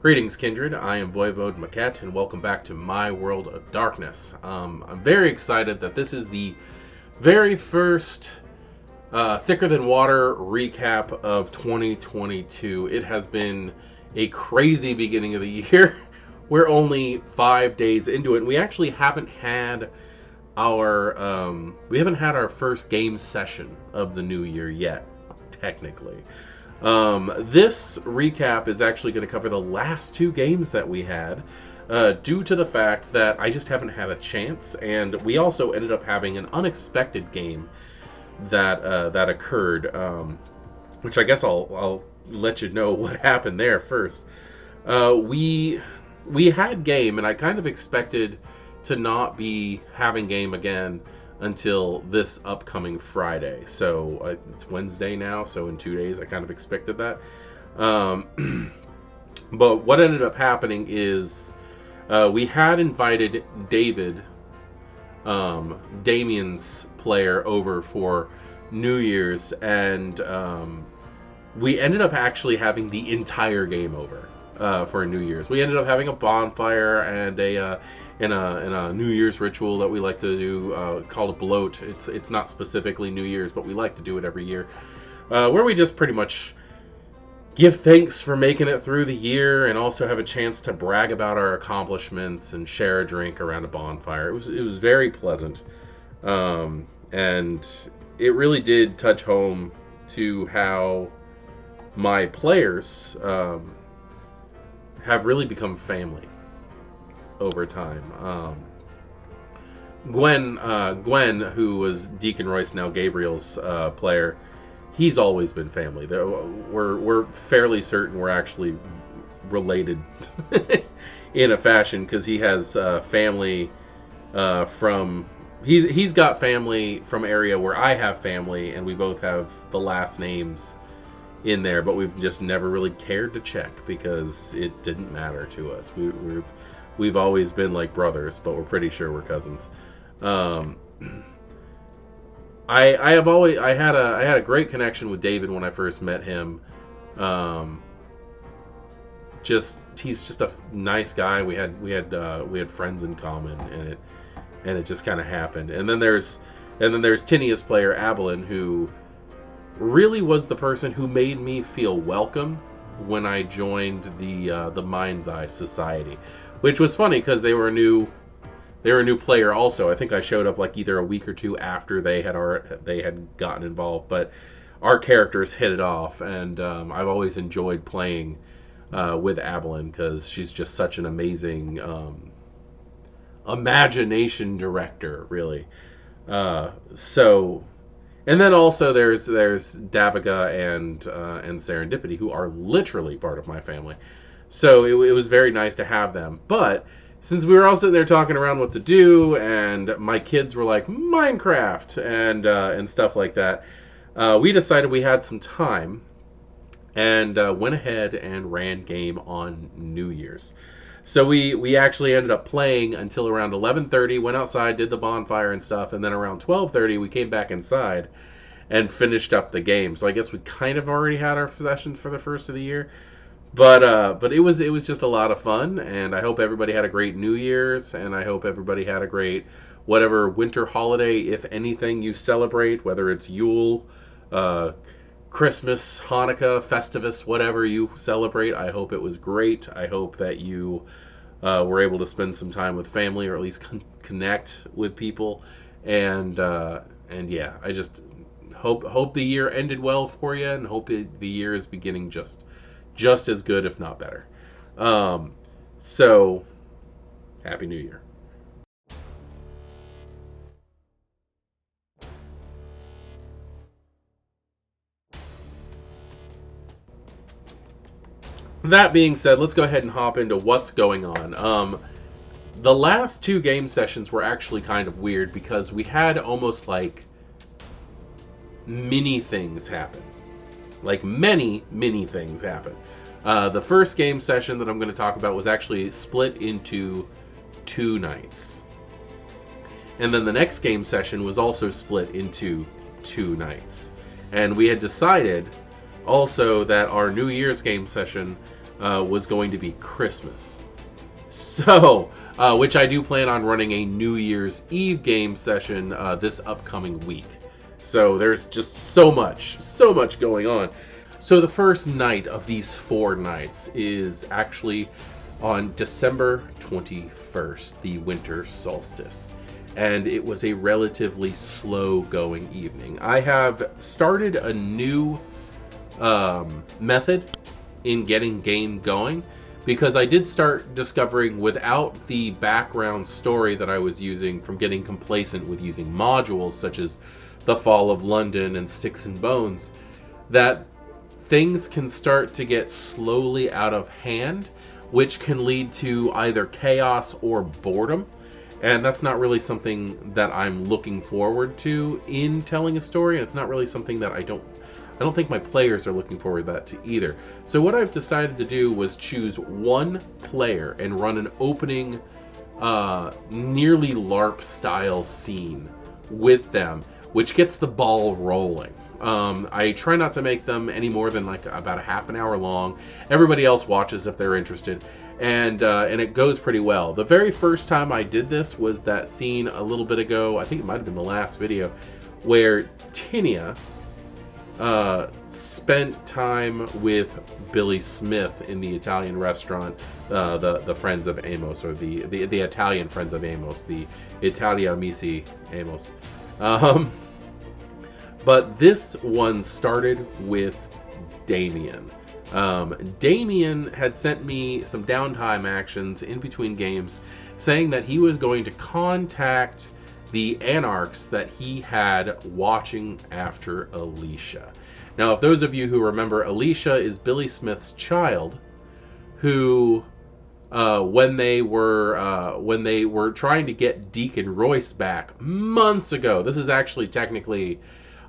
Greetings, Kindred. I am Voivode Maquette, and welcome back to My World of Darkness. I'm very excited that this is the very first Thicker Than Water recap of 2022. It has been a crazy beginning of the year. We're only 5 days into it, and we actually haven't had our first game session of the new year yet, technically. This recap is actually going to cover the last two games that we had, due to the fact that I just haven't had a chance, and we also ended up having an unexpected game that occurred, which I guess I'll let you know what happened there first. We had game, and I kind of expected to not be having game again until this upcoming Friday. So it's Wednesday now, so in 2 days I kind of expected that. But what ended up happening is we had invited David, Damien's player, over for New Year's, and we ended up actually having the entire game over for New Year's. We ended up having a bonfire and a New Year's ritual that we like to do called a bloat. It's not specifically New Year's, but we like to do it every year, where we just pretty much give thanks for making it through the year and also have a chance to brag about our accomplishments and share a drink around a bonfire. It was very pleasant, and it really did touch home to how my players have really become family over time. Gwen, who was Deacon Royce, now Gabriel's player, he's always been family. We're fairly certain we're actually related in a fashion, because he has family from he's got family from area where I have family, and we both have the last names in there, but we've just never really cared to check because it didn't matter to us. We've always been like brothers, but we're pretty sure we're cousins. I had a great connection with David when I first met him. He's just a nice guy. We had friends in common, and it just kind of happened. And then there's Tinia's player Abilene, who really was the person who made me feel welcome when I joined the Mind's Eye Society, which was funny because they were a new player also. I think I showed up like either a week or two after they had gotten involved, but our characters hit it off, and I've always enjoyed playing with Abilene because she's just such an amazing imagination director, really. And then also there's Daviga and Serendipity, who are literally part of my family. So it was very nice to have them. But since we were all sitting there talking around what to do, and my kids were like Minecraft and stuff like that, we decided we had some time and went ahead and ran game on New Year's. So we actually ended up playing until around 11:30, went outside, did the bonfire and stuff, and then around 12:30 we came back inside and finished up the game. So I guess we kind of already had our session for the first of the year. But it was just a lot of fun, and I hope everybody had a great New Year's, and I hope everybody had a great whatever winter holiday, if anything, you celebrate, whether it's Yule, Christmas, Hanukkah, Festivus, whatever you celebrate. I hope it was great. I hope that you were able to spend some time with family, or at least connect with people. And yeah, I just hope the year ended well for you, and hope the year is beginning just as good, if not better. So, Happy New Year. That being said, let's go ahead and hop into what's going on. The last two game sessions were actually kind of weird because we had almost like mini things happen. Like many things happen. The first game session that I'm going to talk about was actually split into 2 nights. And then the next game session was also split into 2 nights. And we had decided also that our New Year's game session was going to be Christmas. So, which I do plan on running a New Year's Eve game session this upcoming week. So there's just so much going on. So the first night of these 4 nights is actually on December 21st, the winter solstice. And it was a relatively slow going evening. I have started a new method in getting game going, because I did start discovering, without the background story that I was using, from getting complacent with using modules such as The Fall of London and Sticks and Bones, that things can start to get slowly out of hand, which can lead to either chaos or boredom. And that's not really something that I'm looking forward to in telling a story, and it's not really something that I don't think my players are looking forward to that either. So what I've decided to do was choose one player and run an opening, nearly LARP style scene with them, which gets the ball rolling. I try not to make them any more than like about a half an hour long. Everybody else watches if they're interested, and it goes pretty well. The very first time I did this was that scene a little bit ago. I think it might have been the last video, where Tinia spent time with Billy Smith in the Italian restaurant, the Friends of Amos, or the Italian Friends of Amos, the Italia Amici Amos. But this one started with Damien. Damien had sent me some downtime actions in between games, saying that he was going to contact the anarchs that he had watching after Alicia. Now, if those of you who remember, Alicia is Billy Smith's child, who, when they were trying to get Deacon Royce back months ago, this is actually technically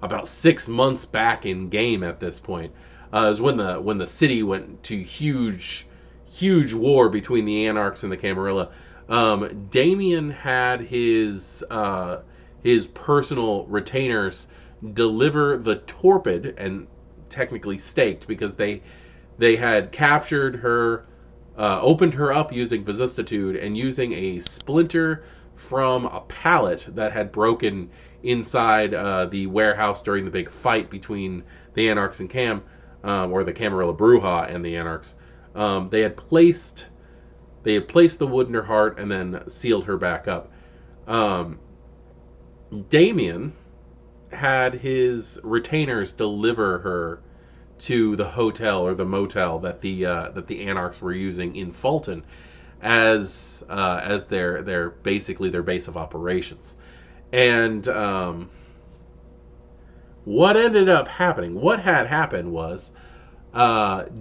about 6 months back in game at this point, is when the city went to huge war between the anarchs and the Camarilla. Damien had his personal retainers deliver the torpid, and technically staked, because they had captured her, opened her up using vicissitude, and using a splinter from a pallet that had broken inside the warehouse during the big fight between the anarchs and Cam, or the Camarilla Bruja and the anarchs. They had placed the wood in her heart and then sealed her back up. Damien had his retainers deliver her to the hotel, or the motel, that the anarchs were using in Fulton as their basically their base of operations. And what ended up happening, what had happened was,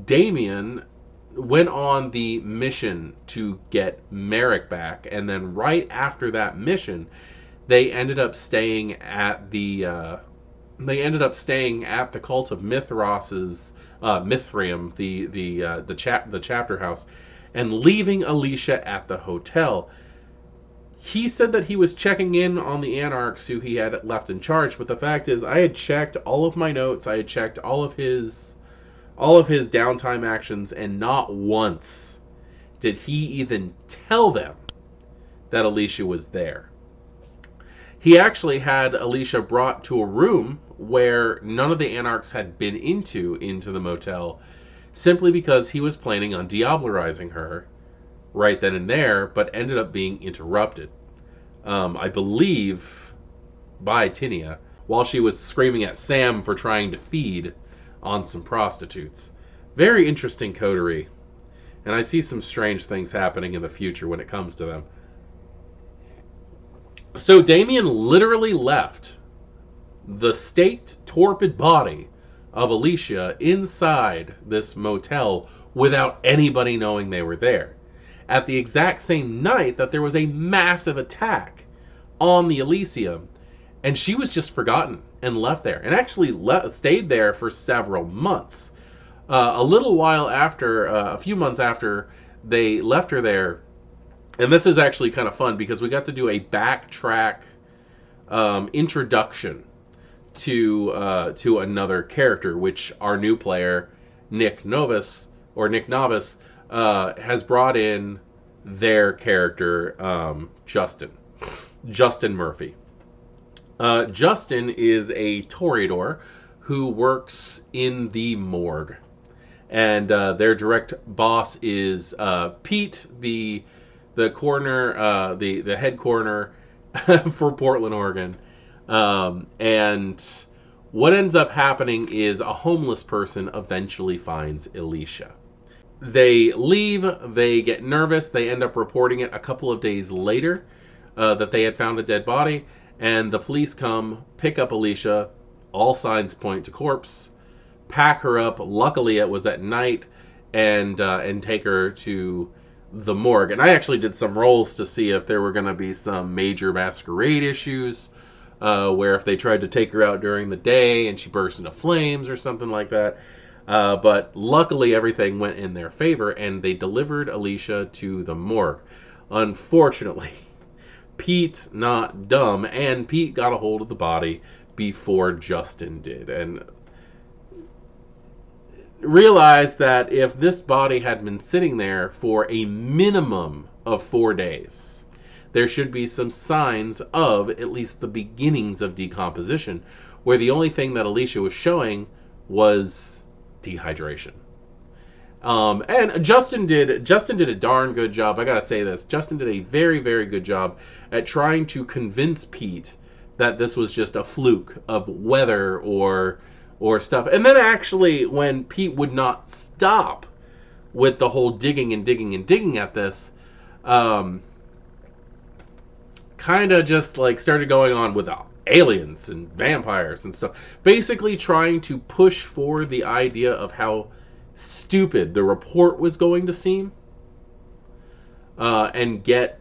Damien went on the mission to get Merrick back, and then right after that mission, they ended up staying at the Cult of Mithros's Mithrium, the chapter house, and leaving Alicia at the hotel. He said that he was checking in on the anarchs who he had left in charge, but the fact is, I had checked all of my notes, I had checked all of his downtime actions, and not once did he even tell them that Alicia was there. He actually had Alicia brought to a room where none of the anarchs had been into the motel, simply because he was planning on diablerizing her right then and there, but ended up being interrupted, I believe, by Tinia, while she was screaming at Sam for trying to feed on some prostitutes. Very interesting coterie, and I see some strange things happening in the future when it comes to them. So Damien literally left the staked, torpid body of Alicia inside this motel without anybody knowing they were there, at the exact same night that there was a massive attack on the Elysium, and she was just forgotten and left there, and actually stayed there for several months. A little while after, a few months after they left her there, and this is actually kind of fun because we got to do a backtrack introduction to another character, which our new player, Nick Novis, has brought in their character, Justin Murphy. Justin is a Toreador who works in the morgue, and their direct boss is Pete, the coroner, the head coroner for Portland, Oregon. And what ends up happening is a homeless person eventually finds Alicia. They leave, they get nervous, they end up reporting it a couple of days later that they had found a dead body, and the police come, pick up Alicia, all signs point to corpse, pack her up, luckily it was at night, and take her to the morgue. And I actually did some rolls to see if there were going to be some major masquerade issues, where if they tried to take her out during the day and she burst into flames or something like that. But luckily everything went in their favor, and they delivered Alicia to the morgue. Unfortunately, Pete, not dumb, and Pete got a hold of the body before Justin did, and realized that if this body had been sitting there for a minimum of 4 days, there should be some signs of at least the beginnings of decomposition, where the only thing that Alicia was showing was dehydration. And Justin did a darn good job. I gotta say this. Justin did a very, very good job at trying to convince Pete that this was just a fluke of weather or stuff. And then actually, when Pete would not stop with the whole digging and digging and digging at this, kind of just like started going on with aliens and vampires and stuff. Basically trying to push for the idea of how stupid the report was going to seem, and get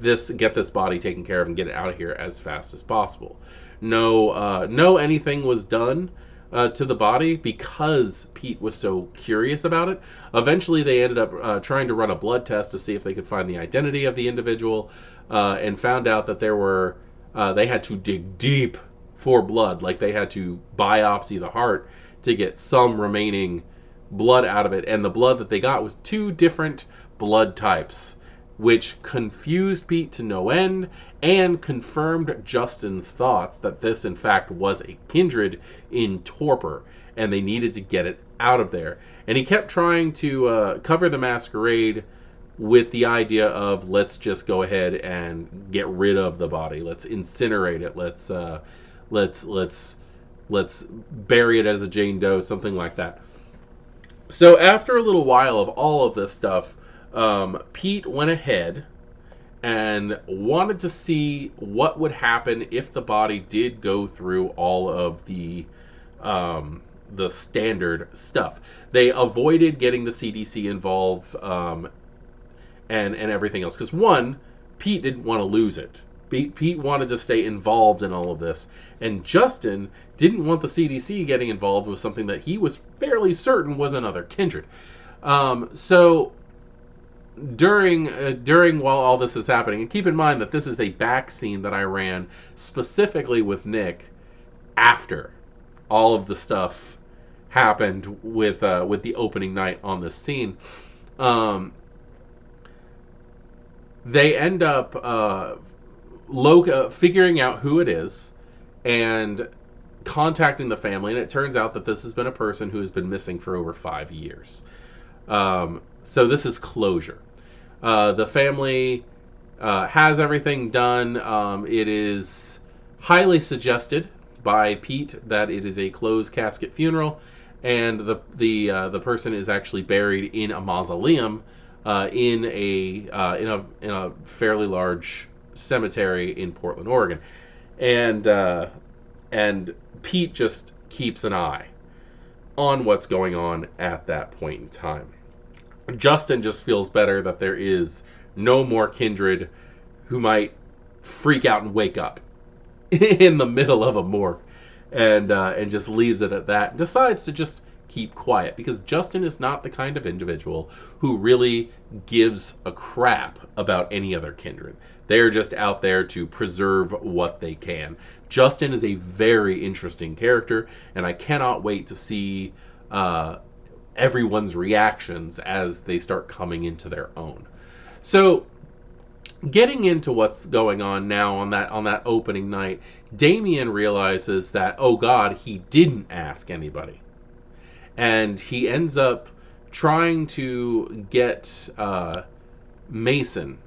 this body taken care of and get it out of here as fast as possible. No anything was done to the body because Pete was so curious about it. Eventually they ended up trying to run a blood test to see if they could find the identity of the individual, and found out that they had to dig deep for blood. Like, they had to biopsy the heart to get some remaining blood out of it, and the blood that they got was 2 different blood types, which confused Pete to no end and confirmed Justin's thoughts that this in fact was a kindred in torpor, and they needed to get it out of there. And he kept trying to cover the masquerade with the idea of, let's just go ahead and get rid of the body, let's incinerate it, let's bury it as a Jane Doe, something like that. So after a little while of all of this stuff, Pete went ahead and wanted to see what would happen if the body did go through all of the standard stuff. They avoided getting the CDC involved, and everything else, because one, Pete didn't want to lose it. Pete wanted to stay involved in all of this, and Justin didn't want the CDC getting involved with something that he was fairly certain was another kindred. So during while all this is happening, and keep in mind that this is a back scene that I ran specifically with Nick after all of the stuff happened with the opening night on this scene. They end up figuring out who it is and contacting the family, and it turns out that this has been a person who has been missing for over 5 years. So this is closure. The family has everything done. It is highly suggested by Pete that it is a closed casket funeral, and the person is actually buried in a mausoleum in a fairly large cemetery in Portland, Oregon, and Pete just keeps an eye on what's going on at that point in time. Justin just feels better that there is no more kindred who might freak out and wake up in the middle of a morgue, and just leaves it at that and decides to just keep quiet, because Justin is not the kind of individual who really gives a crap about any other kindred. They're just out there to preserve what they can. Justin is a very interesting character, and I cannot wait to see everyone's reactions as they start coming into their own. So, getting into what's going on now on that opening night, Damien realizes that, oh God, he didn't ask anybody. And he ends up trying to get Mason.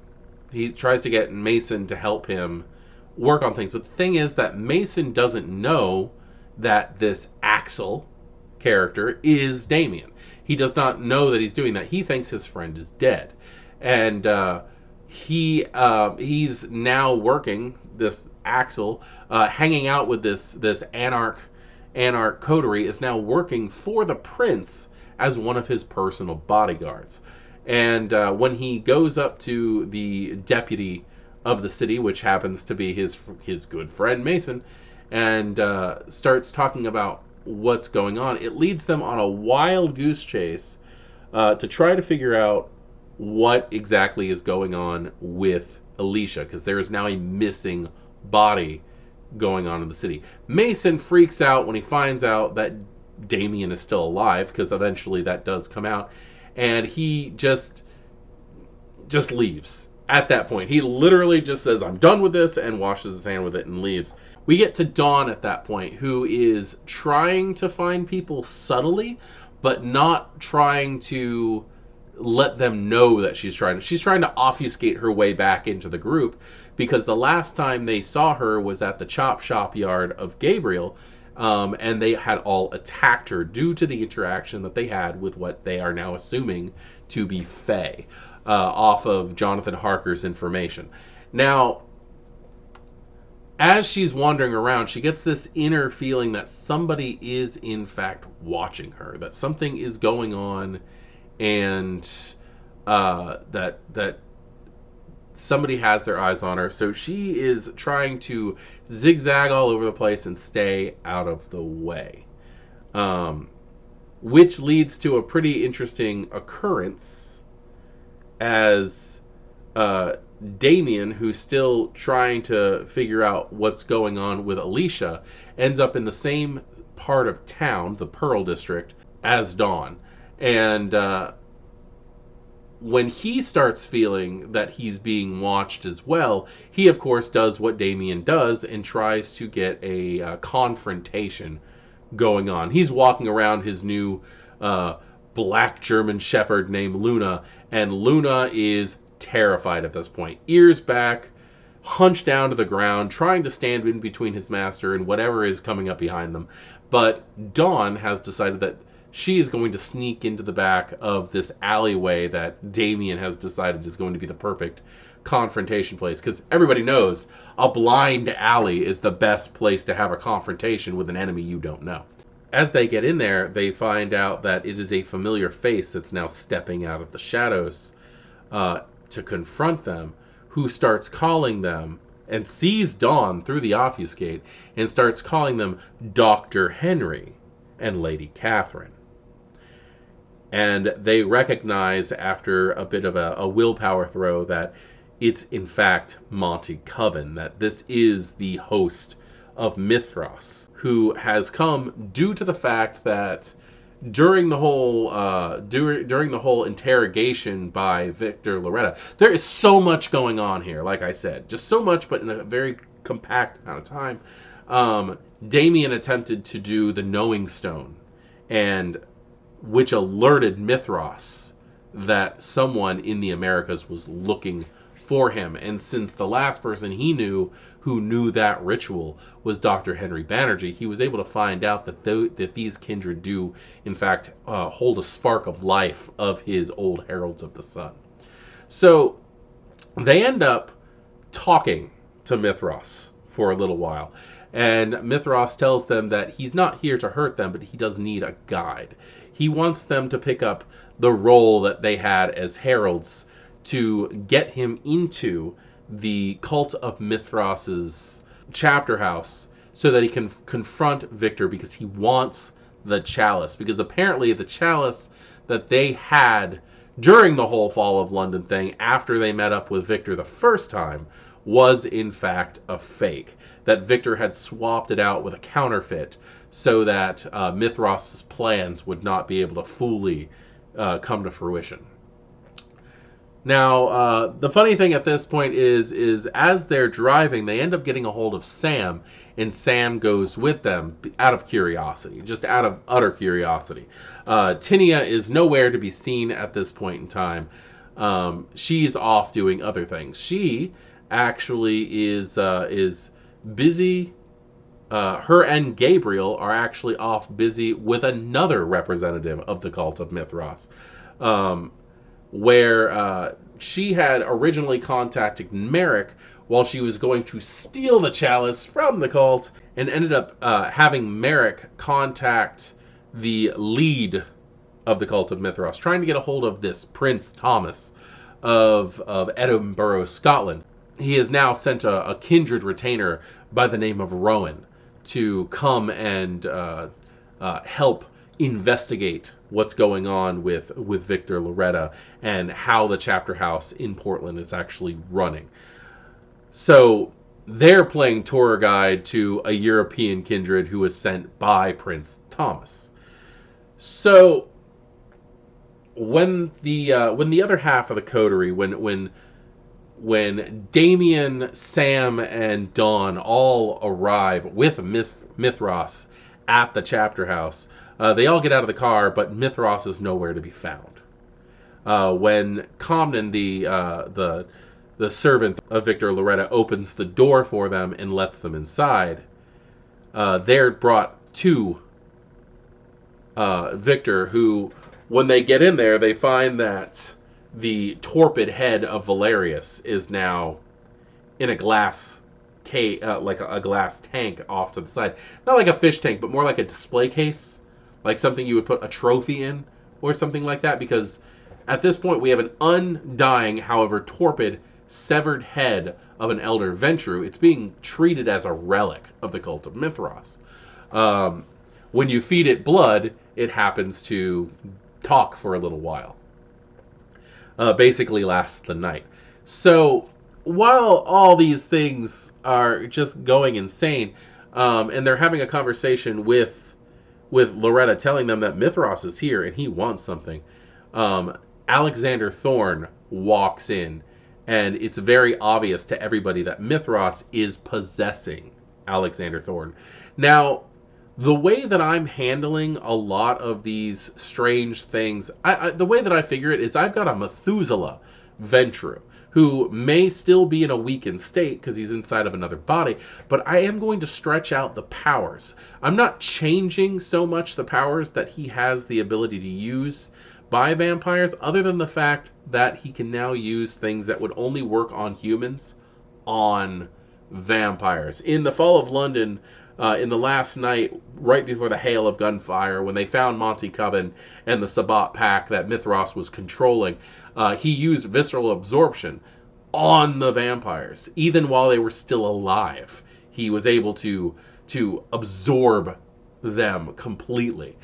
He tries to get Mason to help him work on things. But the thing is that Mason doesn't know that this Axel character is Damien. He does not know that he's doing that. He thinks his friend is dead. And he's now working, this Axel, hanging out with this anarch coterie, is now working for the prince as one of his personal bodyguards. And when he goes up to the deputy of the city, which happens to be his good friend Mason, and starts talking about what's going on, it leads them on a wild goose chase to try to figure out what exactly is going on with Alicia, because there is now a missing body going on in the city. Mason freaks out when he finds out that Damien is still alive, because eventually that does come out, and he just leaves. At that point, he literally just says, I'm done with this, and washes his hand with it and leaves. We get to Dawn at that point, who is trying to find people subtly, but not trying to let them know that she's trying to obfuscate her way back into the group, because the last time they saw her was at the chop shop yard of Gabriel, and they had all attacked her due to the interaction that they had with what they are now assuming to be Faye, off of Jonathan Harker's information. Now, as she's wandering around, she gets this inner feeling that somebody is in fact watching her, that something is going on, and that somebody has their eyes on her. So she is trying to zigzag all over the place and stay out of the way, which leads to a pretty interesting occurrence as Damien, who's still trying to figure out what's going on with Alicia, ends up in the same part of town, the Pearl District, as Dawn. And when he starts feeling that he's being watched as well, he of course does what Damien does and tries to get a confrontation going on. He's walking around his new black German shepherd named Luna, and Luna is terrified at this point. Ears back, hunched down to the ground, trying to stand in between his master and whatever is coming up behind them. But Dawn has decided that she is going to sneak into the back of this alleyway that Damien has decided is going to be the perfect confrontation place, because everybody knows a blind alley is the best place to have a confrontation with an enemy you don't know. As they get in there, they find out that it is a familiar face that's now stepping out of the shadows to confront them, who starts calling them and sees Dawn through the obfuscate and starts calling them Dr. Henry and Lady Catherine. And they recognize after a bit of a willpower throw that it's in fact Monty Coven, that this is the host of Mithras, who has come due to the fact that during the whole interrogation by Victor Loretta, there is so much going on here. Like I said, just so much, but in a very compact amount of time. Damien attempted to do the Knowing Stone, and which alerted Mithras that someone in the Americas was looking for him. And since the last person he knew who knew that ritual was Dr. Henry Banerjee, he was able to find out that these kindred do, in fact, hold a spark of life of his old heralds of the sun. So they end up talking to Mithras for a little while. And Mithras tells them that he's not here to hurt them, but he does need a guide. He wants them to pick up the role that they had as heralds to get him into the cult of Mithras's chapter house so that he can confront Victor, because he wants the chalice. Because apparently the chalice that they had during the whole Fall of London thing, after they met up with Victor the first time, was in fact a fake. That Victor had swapped it out with a counterfeit so that Mithros's plans would not be able to fully come to fruition. Now, the funny thing at this point is as they're driving, they end up getting a hold of Sam, and Sam goes with them out of curiosity, just out of utter curiosity. Tinia is nowhere to be seen at this point in time. She's off doing other things. She actually is busy. Her and Gabriel are actually off busy with another representative of the cult of Mithras. Where she had originally contacted Merrick while she was going to steal the chalice from the cult, and ended up having Merrick contact the lead of the cult of Mithras, trying to get a hold of this Prince Thomas of Edinburgh, Scotland. He has now sent a kindred retainer by the name of Rowan to come and help investigate what's going on with Victor Loretta and how the chapter house in Portland is actually running. So they're playing tour guide to a European kindred who was sent by Prince Thomas. So when the other half of the coterie, when Damien, Sam, and Dawn all arrive with Mithras at the chapter house, they all get out of the car, but Mithras is nowhere to be found. When Comden, the servant of Victor Loretta, opens the door for them and lets them inside, they're brought to Victor, who, when they get in there, they find that the torpid head of Valerius is now in a glass case, like a glass tank off to the side. Not like a fish tank, but more like a display case, like something you would put a trophy in or something like that, because at this point we have an undying, however torpid, severed head of an elder Ventru. It's being treated as a relic of the cult of Mithras. When you feed it blood, it happens to talk for a little while. Basically lasts the night. So while all these things are just going insane, and they're having a conversation with Loretta, telling them that Mithras is here and he wants something, Alexander Thorne walks in, and it's very obvious to everybody that Mithras is possessing Alexander Thorne. Now, the way that I'm handling a lot of these strange things, the way that I figure it is I've got a Methuselah Ventru who may still be in a weakened state because he's inside of another body, but I am going to stretch out the powers. I'm not changing so much the powers that he has the ability to use by vampires, other than the fact that he can now use things that would only work on humans on vampires. In the Fall of London, in the last night, right before the hail of gunfire, when they found Monty Coven and the Sabbat pack that Mithras was controlling, he used visceral absorption on the vampires. Even while they were still alive, he was able to absorb them completely.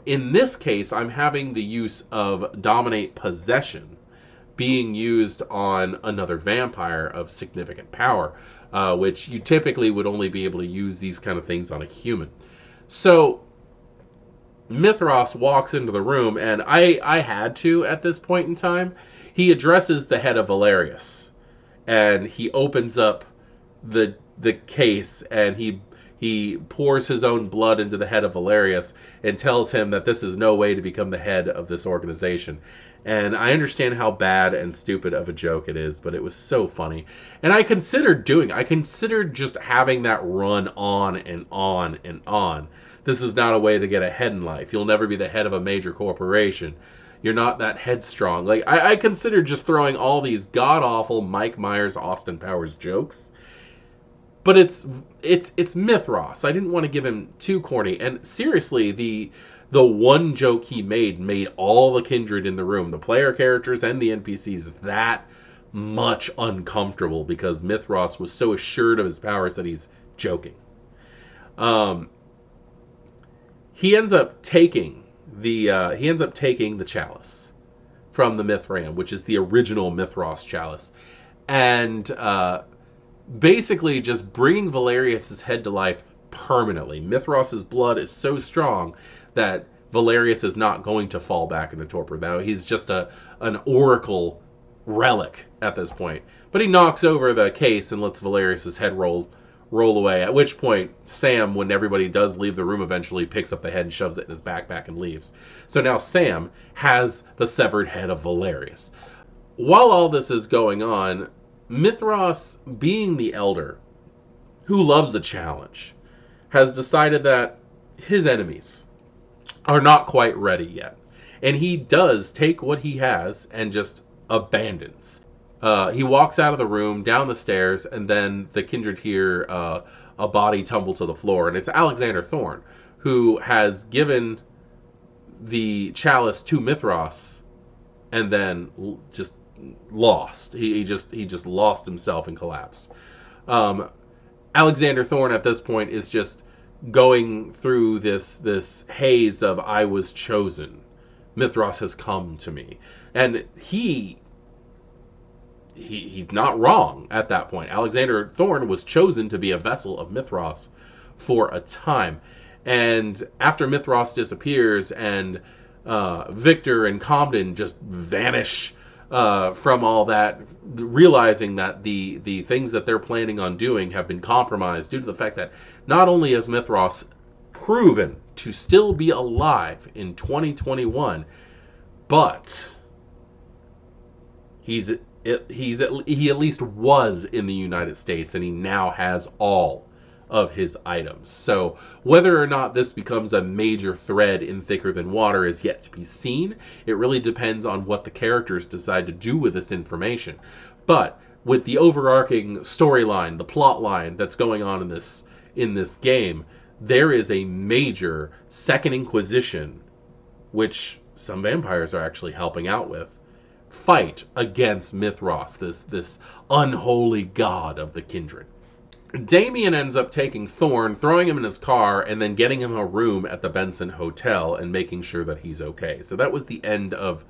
In this case, I'm having the use of Dominate Possession being used on another vampire of significant power, which you typically would only be able to use these kind of things on a human. So Mithras walks into the room, and I had to at this point in time. He addresses the head of Valerius, and he opens up the case, and he pours his own blood into the head of Valerius and tells him that this is no way to become the head of this organization. And I understand how bad and stupid of a joke it is, but it was so funny. And I considered just having that run on and on and on. This is not a way to get ahead in life. You'll never be the head of a major corporation. You're not that headstrong. Like, I considered just throwing all these god-awful Mike Myers, Austin Powers jokes. But it's Mithras. I didn't want to give him too corny. And seriously, the one joke he made all the kindred in the room, the player characters and the NPCs, that much uncomfortable because Mithras was so assured of his powers that he's joking. He ends up taking the chalice from the Mithram, which is the original Mithras chalice, and basically just bringing Valerius's head to life, permanently. Mithros's blood is so strong that Valerius is not going to fall back into torpor. Now he's just an oracle relic at this point. But he knocks over the case and lets Valerius's head roll away. At which point, Sam, when everybody does leave the room eventually, picks up the head and shoves it in his backpack and leaves. So now Sam has the severed head of Valerius. While all this is going on, Mithras, being the elder, who loves a challenge, has decided that his enemies are not quite ready yet. And he does take what he has and just abandons. He walks out of the room, down the stairs, and then the Kindred hear a body tumble to the floor. And it's Alexander Thorne, who has given the chalice to Mithras and then just lost. He just lost himself and collapsed. Alexander Thorne at this point is just going through this haze of I was chosen. Mithras has come to me. And he's not wrong at that point. Alexander Thorne was chosen to be a vessel of Mithras for a time. And after Mithras disappears and Victor and Comden just vanish from all that, realizing that the things that they're planning on doing have been compromised due to the fact that not only has Mithras proven to still be alive in 2021, but he at least was in the United States, and he now has all of his items. So whether or not this becomes a major thread in Thicker Than Water is yet to be seen. It really depends on what the characters decide to do with this information. But with the overarching storyline, the plot line that's going on in this game, there is a major Second Inquisition, which some vampires are actually helping out with, fight against Mithras, this unholy god of the Kindred. Damien ends up taking Thorne, throwing him in his car, and then getting him a room at the Benson Hotel and making sure that he's okay. So that was the end of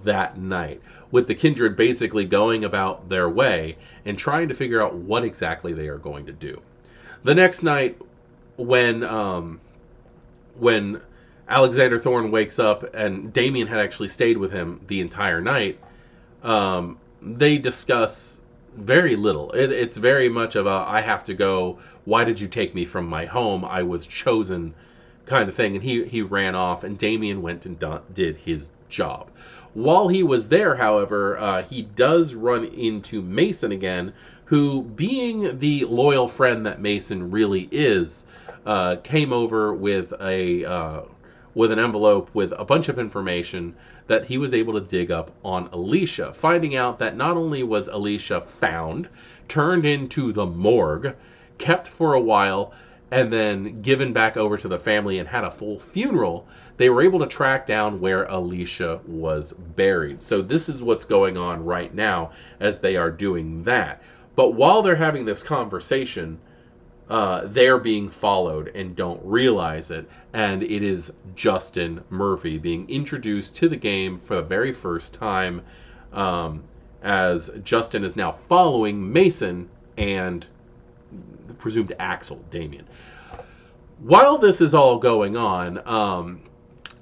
that night, with the Kindred basically going about their way and trying to figure out what exactly they are going to do. The next night, when Alexander Thorne wakes up and Damien had actually stayed with him the entire night, they discuss very little. It's very much of a, I have to go, why did you take me from my home? I was chosen kind of thing. And he ran off, and Damien went and did his job. While he was there, however, he does run into Mason again, who, being the loyal friend that Mason really is, came over with an envelope with a bunch of information that he was able to dig up on Alicia, finding out that not only was Alicia found, turned into the morgue, kept for a while, and then given back over to the family and had a full funeral, they were able to track down where Alicia was buried. So this is what's going on right now as they are doing that. But while they're having this conversation, they're being followed and don't realize it, and it is Justin Murphy being introduced to the game for the very first time, as Justin is now following Mason and the presumed Axel, Damien. While this is all going on,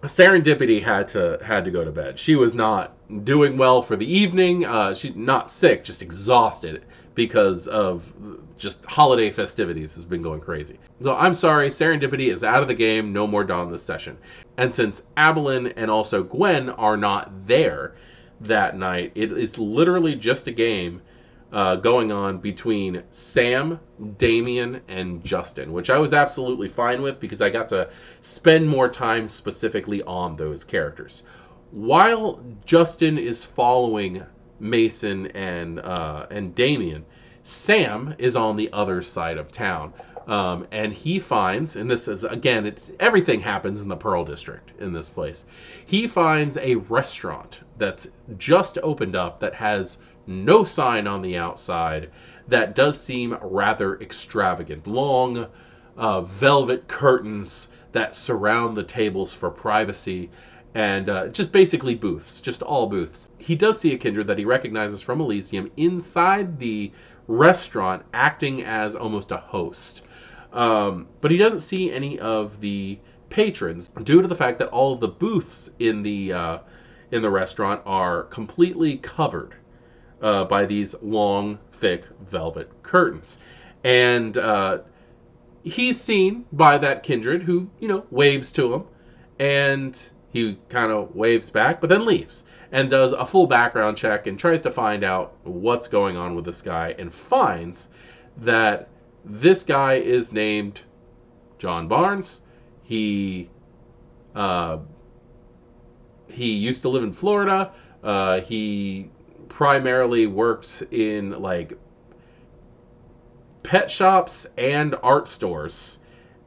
Serendipity had to go to bed. She was not doing well for the evening. She's not sick, just exhausted because of just holiday festivities has been going crazy. So I'm sorry, Serendipity is out of the game. No more Dawn this session. And since Abilene and also Gwen are not there that night, it is literally just a game going on between Sam, Damien, and Justin, which I was absolutely fine with because I got to spend more time specifically on those characters. While Justin is following Mason and Damien, Sam is on the other side of town, and he finds, and this is again, everything happens in the Pearl District in this place. He finds a restaurant that's just opened up that has no sign on the outside, that does seem rather extravagant. Long velvet curtains that surround the tables for privacy, and just basically booths, just all booths. He does see a Kindred that he recognizes from Elysium inside the restaurant, acting as almost a host. But he doesn't see any of the patrons due to the fact that all of the booths in the restaurant are completely covered by these long, thick velvet curtains. And he's seen by that Kindred who, waves to him. And he kind of waves back, but then leaves and does a full background check and tries to find out what's going on with this guy, and finds that this guy is named John Barnes. He used to live in Florida. He primarily works in like pet shops and art stores.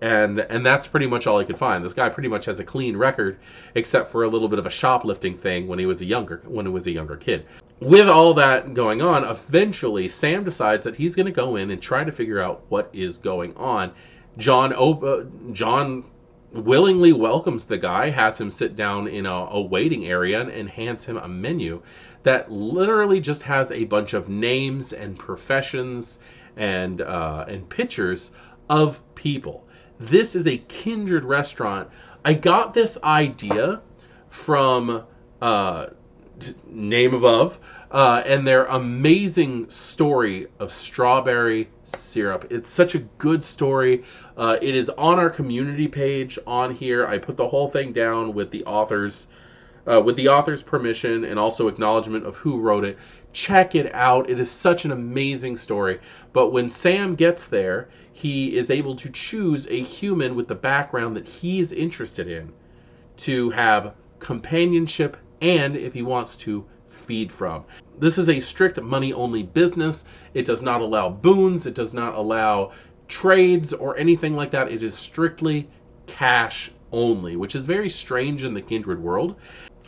And that's pretty much all he could find. This guy pretty much has a clean record, except for a little bit of a shoplifting thing when he was a younger kid. With all that going on, eventually Sam decides that he's going to go in and try to figure out what is going on. John willingly welcomes the guy, has him sit down in a waiting area, and hands him a menu that literally just has a bunch of names and professions and pictures of people. This is a Kindred restaurant. I got this idea from Name Above and their amazing story of strawberry syrup. It's such a good story. It is on our community page on here. I put the whole thing down with the author's permission and also acknowledgement of who wrote it. Check it out. It is such an amazing story. But when Sam gets there, he is able to choose a human with the background that he's interested in to have companionship and, if he wants to, feed from. This is a strict money-only business. It does not allow boons. It does not allow trades or anything like that. It is strictly cash only, which is very strange in the Kindred world.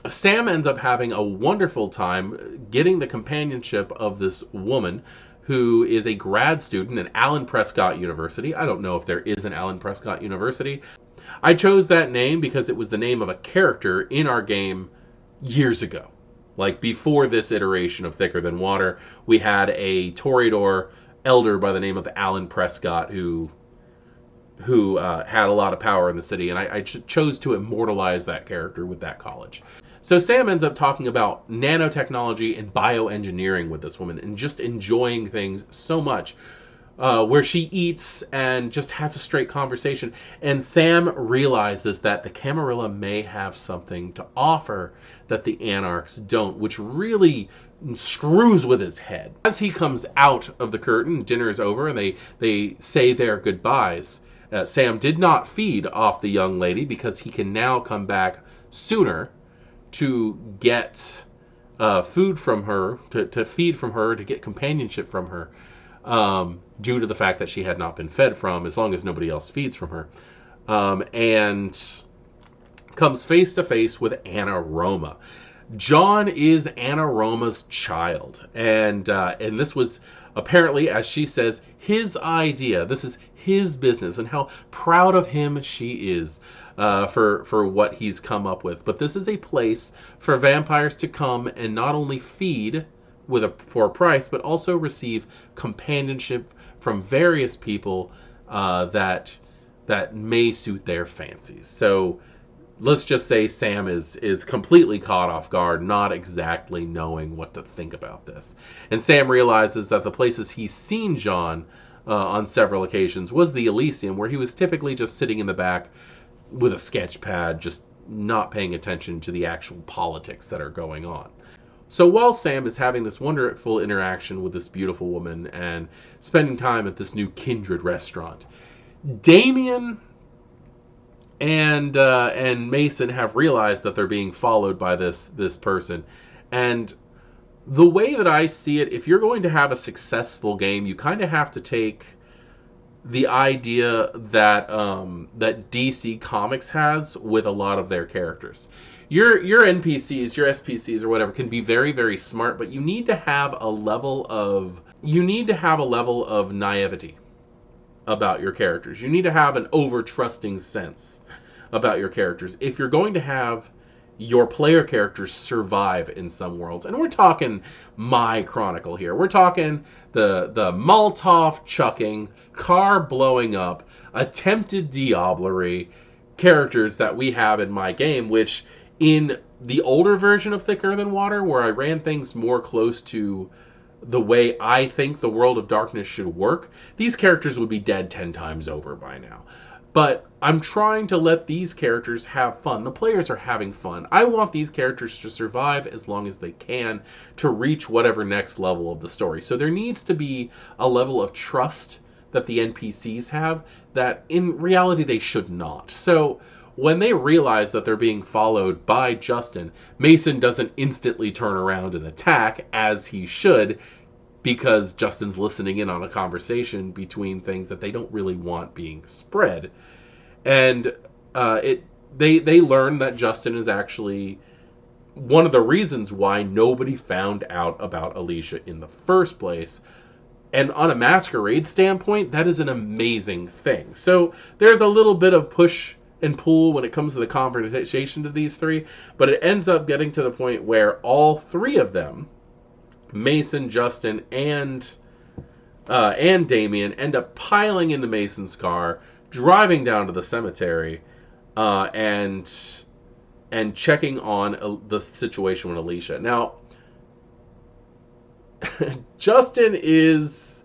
Sam ends up having a wonderful time getting the companionship of this woman who is a grad student at Allen Prescott University. I don't know if there is an Allen Prescott University. I chose that name because it was the name of a character in our game years ago. Like before this iteration of Thicker Than Water, we had a Toreador elder by the name of Allen Prescott who had a lot of power in the city, and I chose to immortalize that character with that college. So Sam ends up talking about nanotechnology and bioengineering with this woman and just enjoying things so much, where she eats and just has a straight conversation. And Sam realizes that the Camarilla may have something to offer that the Anarchs don't, which really screws with his head. As he comes out of the curtain, dinner is over, and they say their goodbyes. Sam did not feed off the young lady because he can now come back sooner to get food from her, to feed from her, to get companionship from her, due to the fact that she had not been fed from, as long as nobody else feeds from her, and comes face to face with Anna Roma. John is Anna Roma's child, and this was apparently, as she says, his idea. This is his business, and how proud of him she is for what he's come up with. But this is a place for vampires to come and not only feed for a price, but also receive companionship from various people that may suit their fancies. So let's just say Sam is completely caught off guard, not exactly knowing what to think about this. And Sam realizes that the places he's seen John on several occasions was the Elysium, where he was typically just sitting in the back with a sketch pad, just not paying attention to the actual politics that are going on. So while Sam is having this wonderful interaction with this beautiful woman and spending time at this new Kindred restaurant, Damien and Mason have realized that they're being followed by this person. And the way that I see it, if you're going to have a successful game, you kind of have to take the idea that that DC Comics has with a lot of their characters. Your NPCs, your SPCs or whatever can be very, very smart, but you need to have a level of naivety about your characters. You need to have an over-trusting sense about your characters. If you're going to have your player characters survive in some worlds. And we're talking my chronicle here. We're talking the Molotov chucking, car blowing up, attempted diablerie characters that we have in my game, which in the older version of Thicker Than Water, where I ran things more close to the way I think the World of Darkness should work, these characters would be dead 10 times over by now. But I'm trying to let these characters have fun. The players are having fun. I want these characters to survive as long as they can to reach whatever next level of the story. So there needs to be a level of trust that the NPCs have that in reality they should not. So when they realize that they're being followed by Justin, Mason doesn't instantly turn around and attack as he should, because Justin's listening in on a conversation between things that they don't really want being spread. And they learn that Justin is actually one of the reasons why nobody found out about Alicia in the first place. And on a masquerade standpoint, that is an amazing thing. So there's a little bit of push and pull when it comes to the conversation to these three, but it ends up getting to the point where all three of them, Mason, Justin, and Damien, end up piling into Mason's car, driving down to the cemetery, and checking on the situation with Alicia. Now, Justin is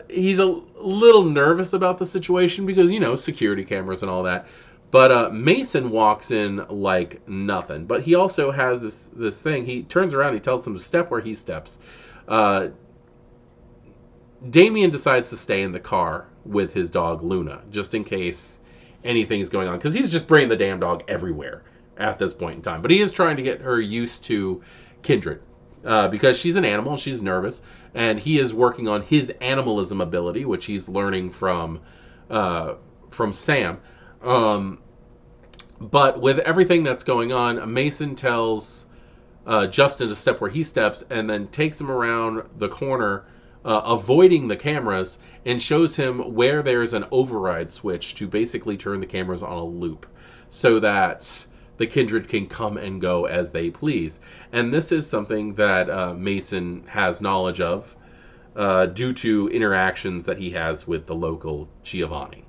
he's a little nervous about the situation because, you know, security cameras and all that. But Mason walks in like nothing. But he also has this thing. He turns around, he tells them to step where he steps. Damien decides to stay in the car with his dog Luna, just in case anything is going on. Because he's just bringing the damn dog everywhere at this point in time. But he is trying to get her used to Kindred. Because she's an animal, she's nervous. And he is working on his animalism ability, which he's learning from Sam. But with everything that's going on, Mason tells Justin to step where he steps and then takes him around the corner, avoiding the cameras, and shows him where there's an override switch to basically turn the cameras on a loop so that the Kindred can come and go as they please. And this is something that Mason has knowledge of due to interactions that he has with the local Giovanni.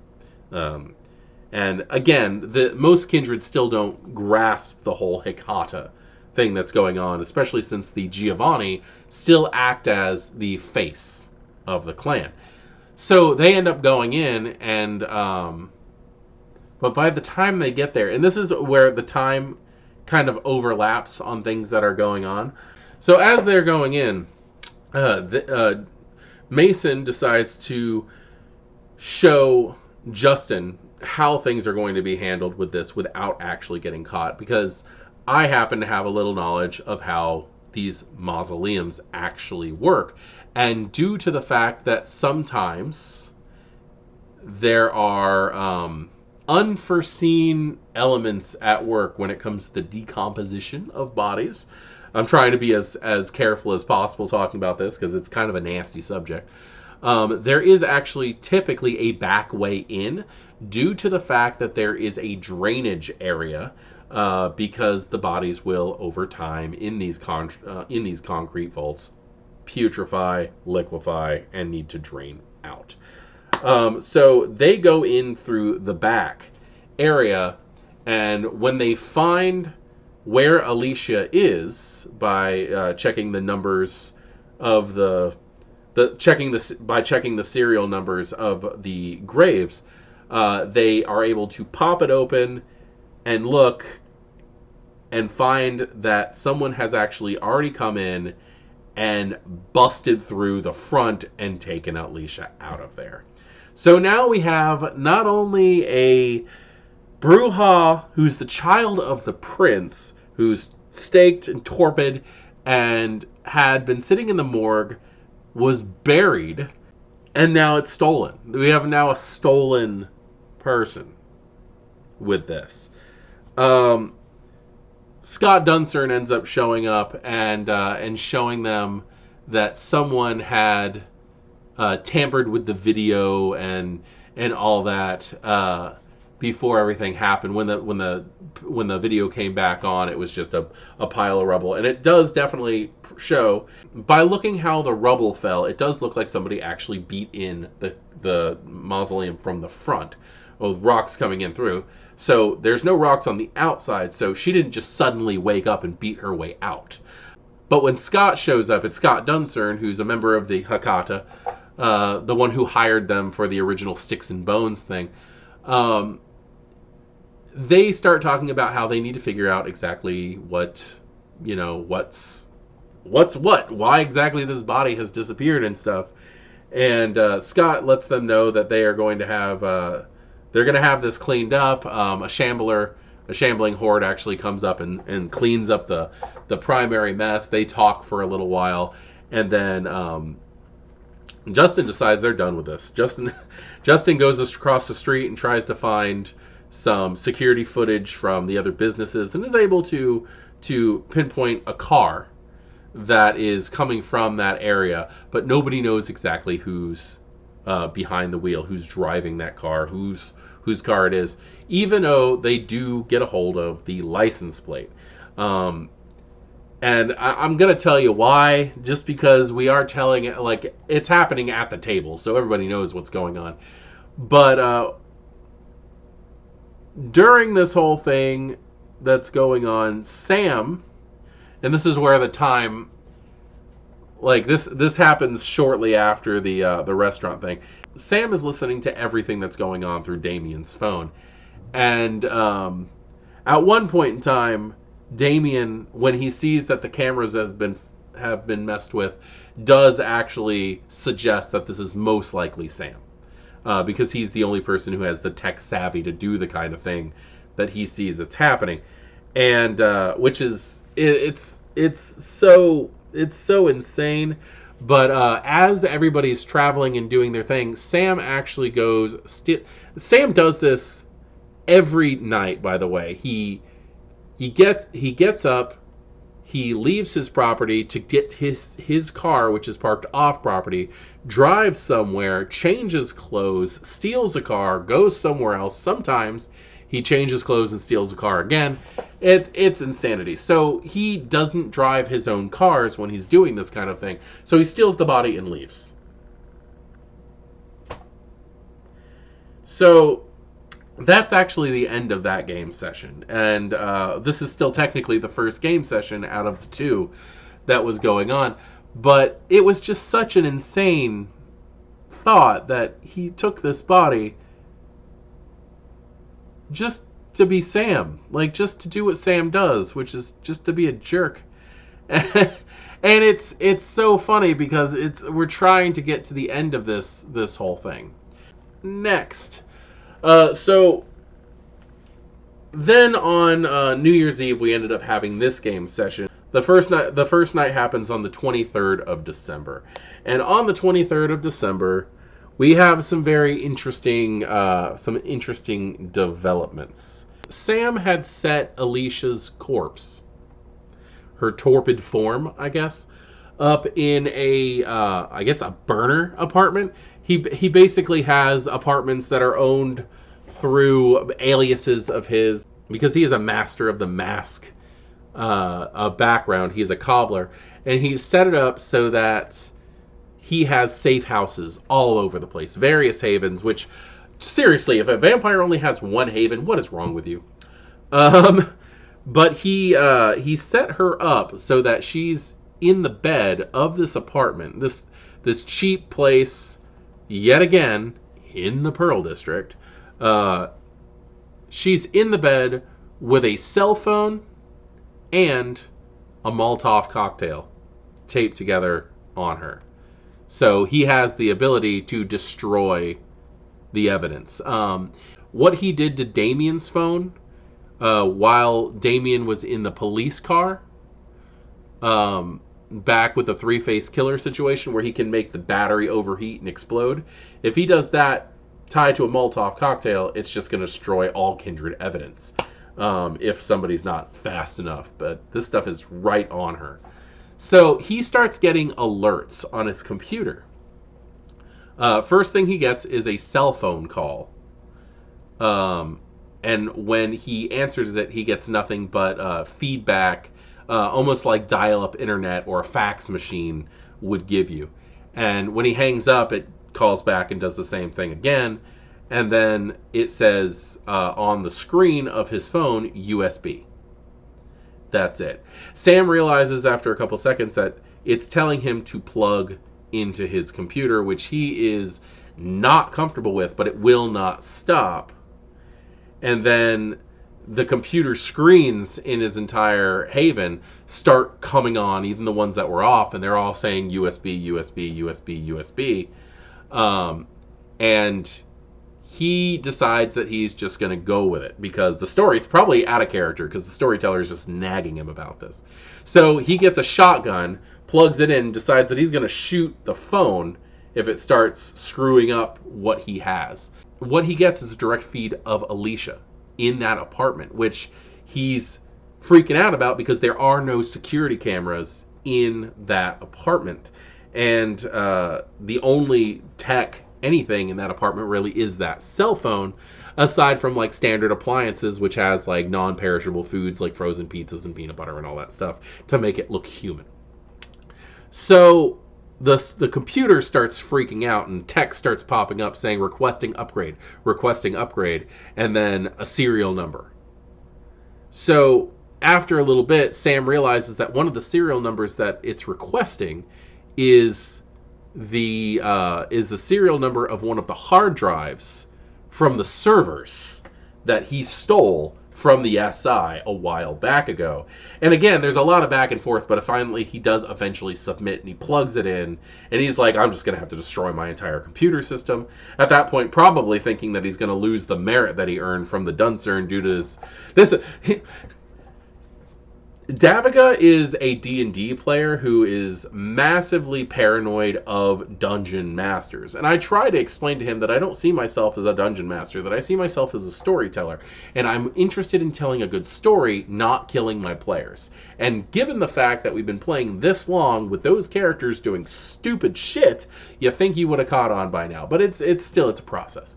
And again, most Kindred still don't grasp the whole Hecata thing that's going on, especially since the Giovanni still act as the face of the clan. So they end up going in, and but by the time they get there, and this is where the time kind of overlaps on things that are going on. So as they're going in, Mason decides to show Justin how things are going to be handled with this without actually getting caught, because I happen to have a little knowledge of how these mausoleums actually work. And due to the fact that sometimes there are unforeseen elements at work when it comes to the decomposition of bodies, I'm trying to be as careful as possible talking about this because it's kind of a nasty subject. There is actually typically a back way in due to the fact that there is a drainage area because the bodies will, over time, in these concrete vaults, putrefy, liquefy, and need to drain out. So they go in through the back area, and when they find where Alicia is by checking the numbers of checking the serial numbers of the graves, they are able to pop it open and look and find that someone has actually already come in and busted through the front and taken Alicia out of there. So now we have not only a Bruja who's the child of the prince, who's staked and torpid and had been sitting in the morgue, was buried, and now it's stolen. We have now a stolen person with this. Scott Dunsern ends up showing up and showing them that someone had tampered with the video and all that before everything happened. When the video came back on, it was just a pile of rubble, and it does definitely show by looking how the rubble fell. It does look like somebody actually beat in the mausoleum from the front, with rocks coming in through. So there's no rocks on the outside, so she didn't just suddenly wake up and beat her way out. But when Scott shows up, it's Scott Duncern, who's a member of the Hakata, the one who hired them for the original Sticks and Bones thing. They start talking about how they need to figure out exactly what's what, why exactly this body has disappeared and stuff. And Scott lets them know that they are going to have this cleaned up. A shambling horde actually comes up and cleans up the primary mess. They talk for a little while, and then Justin decides they're done with this. Justin goes across the street and tries to find some security footage from the other businesses, and is able to pinpoint a car that is coming from that area, but nobody knows exactly who's behind the wheel, who's driving that car, whose car it is, even though they do get a hold of the license plate. And I'm going to tell you why, just because we are telling it, like, it's happening at the table, so everybody knows what's going on. But during this whole thing that's going on, Sam, and this is where the time, like, this happens shortly after the restaurant thing. Sam is listening to everything that's going on through Damien's phone. And at one point in time, Damien, when he sees that the cameras have been messed with, does actually suggest that this is most likely Sam. Because he's the only person who has the tech savvy to do the kind of thing that he sees that's happening. And which is, it's so insane. But as everybody's traveling and doing their thing, Sam actually goes. Sam does this every night. By the way, he gets up, he leaves his property to get his car, which is parked off property, drives somewhere, changes clothes, steals a car, goes somewhere else. Sometimes he changes clothes and steals a car again. It's insanity. So he doesn't drive his own cars when he's doing this kind of thing. So he steals the body and leaves. So that's actually the end of that game session. And this is still technically the first game session out of the two that was going on. But it was just such an insane thought that he took this body just to be Sam, like, just to do what Sam does, which is just to be a jerk. And it's so funny because we're trying to get to the end of this whole thing. Next, so then on New Year's Eve we ended up having this game session. The first night happens on the 23rd of December, and on the 23rd of December we have some very interesting developments. Sam had set Alicia's corpse, her torpid form, I guess, up in a burner apartment. He basically has apartments that are owned through aliases of his, because he is a master of the mask background. He's a cobbler, and he's set it up so that he has safe houses all over the place, various havens, which, seriously, if a vampire only has one haven, what is wrong with you? But he set her up so that she's in the bed of this apartment, this cheap place, yet again, in the Pearl District. She's in the bed with a cell phone and a Molotov cocktail taped together on her. So he has the ability to destroy the evidence. What he did to Damien's phone while Damien was in the police car, back with the three-face killer situation where he can make the battery overheat and explode. If he does that tied to a Molotov cocktail, it's just going to destroy all Kindred evidence if somebody's not fast enough. But this stuff is right on her. So he starts getting alerts on his computer. First thing he gets is a cell phone call And when he answers it, he gets nothing but feedback, almost like dial-up internet or a fax machine would give you. And when he hangs up, it calls back and does the same thing again. And then it says on the screen of his phone, USB. That's it. Sam realizes after a couple seconds that it's telling him to plug into his computer, which he is not comfortable with, but it will not stop. And then the computer screens in his entire haven start coming on, even the ones that were off, and they're all saying USB, USB, USB, USB. And he decides that he's just going to go with it because the story, it's probably out of character because the storyteller is just nagging him about this. So he gets a shotgun, plugs it in, decides that he's going to shoot the phone if it starts screwing up what he has. What he gets is a direct feed of Alicia in that apartment, which he's freaking out about because there are no security cameras in that apartment. And the only tech, anything in that apartment really is that cell phone, aside from like standard appliances, which has like non-perishable foods like frozen pizzas and peanut butter and all that stuff to make it look human. So the computer starts freaking out and text starts popping up saying requesting upgrade, and then a serial number. So after a little bit, Sam realizes that one of the serial numbers that it's requesting is the serial number of one of the hard drives from the servers that he stole from the SI a while back ago. And again, there's a lot of back and forth, but finally he does eventually submit and he plugs it in and he's like, I'm just going to have to destroy my entire computer system. At that point, probably thinking that he's going to lose the merit that he earned from the Duncern due to this Daviga is a D&D player who is massively paranoid of dungeon masters. And I try to explain to him that I don't see myself as a dungeon master, that I see myself as a storyteller. And I'm interested in telling a good story, not killing my players. And given the fact that we've been playing this long with those characters doing stupid shit, you think you would have caught on by now. But it's a process.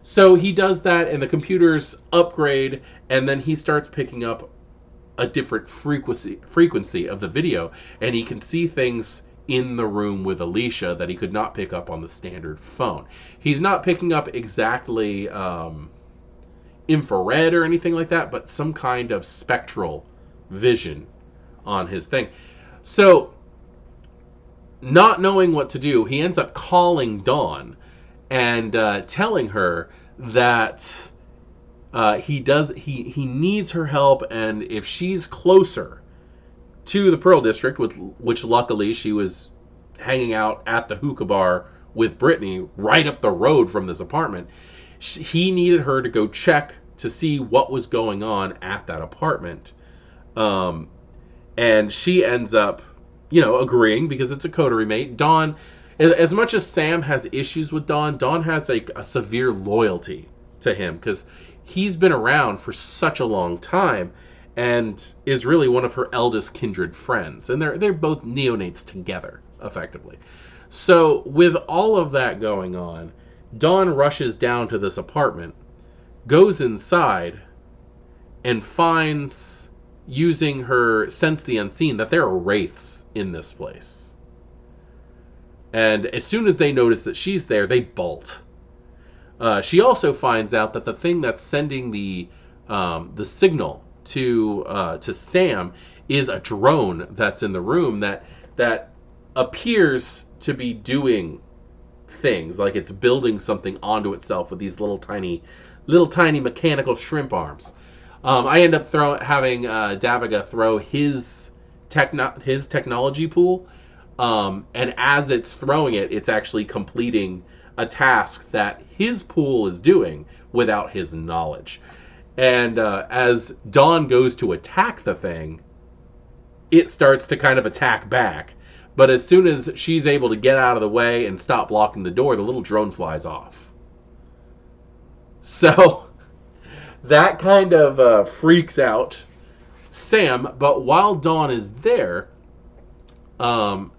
So he does that and the computers upgrade and then he starts picking up a different frequency of the video, and he can see things in the room with Alicia that he could not pick up on the standard phone. He's not picking up exactly infrared or anything like that, but some kind of spectral vision on his thing. So, not knowing what to do, he ends up calling Dawn and telling her that he needs her help, and if she's closer to the Pearl District, which luckily she was hanging out at the hookah bar with Brittany right up the road from this apartment, he needed her to go check to see what was going on at that apartment. And she ends up, agreeing because it's a coterie mate. Dawn, as much as Sam has issues with Dawn has a severe loyalty to him because he's been around for such a long time and is really one of her eldest kindred friends. And they're both neonates together, effectively. So with all of that going on, Dawn rushes down to this apartment, goes inside, and finds, using her sense the unseen, that there are wraiths in this place. And as soon as they notice that she's there, they bolt. She also finds out that the thing that's sending the signal to Sam is a drone that's in the room that appears to be doing things, like it's building something onto itself with these little tiny mechanical shrimp arms. I end up having Daviga throw his technology pool, and as it's throwing it, it's actually completing a task that his pool is doing without his knowledge. And as Dawn goes to attack the thing, it starts to kind of attack back. But as soon as she's able to get out of the way and stop blocking the door, the little drone flies off. So that kind of freaks out Sam. But while Dawn is there, the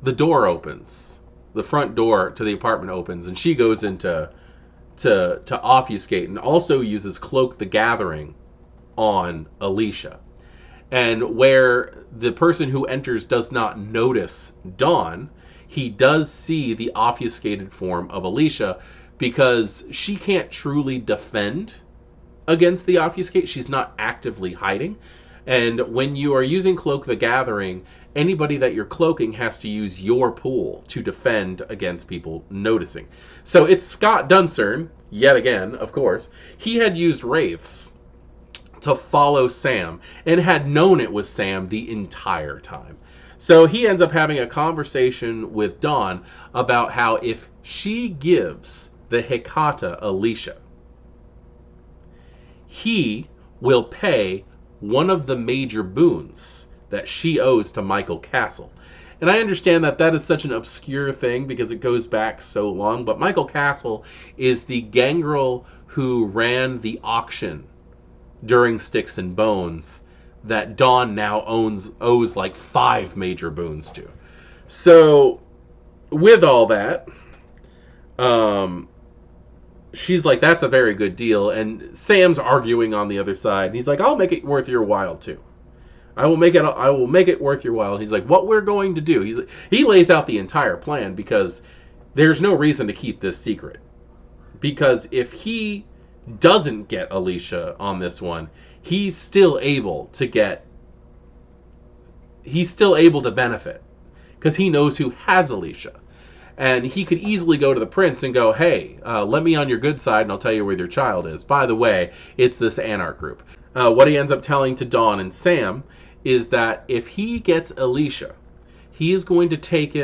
door opens. The front door to the apartment opens, and she goes into to obfuscate, and also uses Cloak the Gathering on Alicia. And where the person who enters does not notice Dawn, he does see the obfuscated form of Alicia, because she can't truly defend against the obfuscate. She's not actively hiding. And when you are using Cloak the Gathering, anybody that you're cloaking has to use your pool to defend against people noticing. So it's Scott Duncern, yet again, of course. He had used Wraiths to follow Sam and had known it was Sam the entire time. So he ends up having a conversation with Dawn about how if she gives the Hecata Alicia, he will pay one of the major boons that she owes to Michael Castle. And I understand that that is such an obscure thing because it goes back so long, but Michael Castle is the gangrel who ran the auction during Sticks and Bones that Dawn now owes like 5 major boons to. So with all that, she's like, that's a very good deal. And Sam's arguing on the other side. And he's like, I'll make it worth your while too. I will make it worth your while. And he's like, what we're going to do. He lays out the entire plan because there's no reason to keep this secret. Because if he doesn't get Alicia on this one, he's still able to benefit. Because he knows who has Alicia. And he could easily go to the prince and go, hey, let me on your good side and I'll tell you where your child is. By the way, it's this Anarch group. What he ends up telling to Dawn and Sam is that if he gets Alicia, he is going to take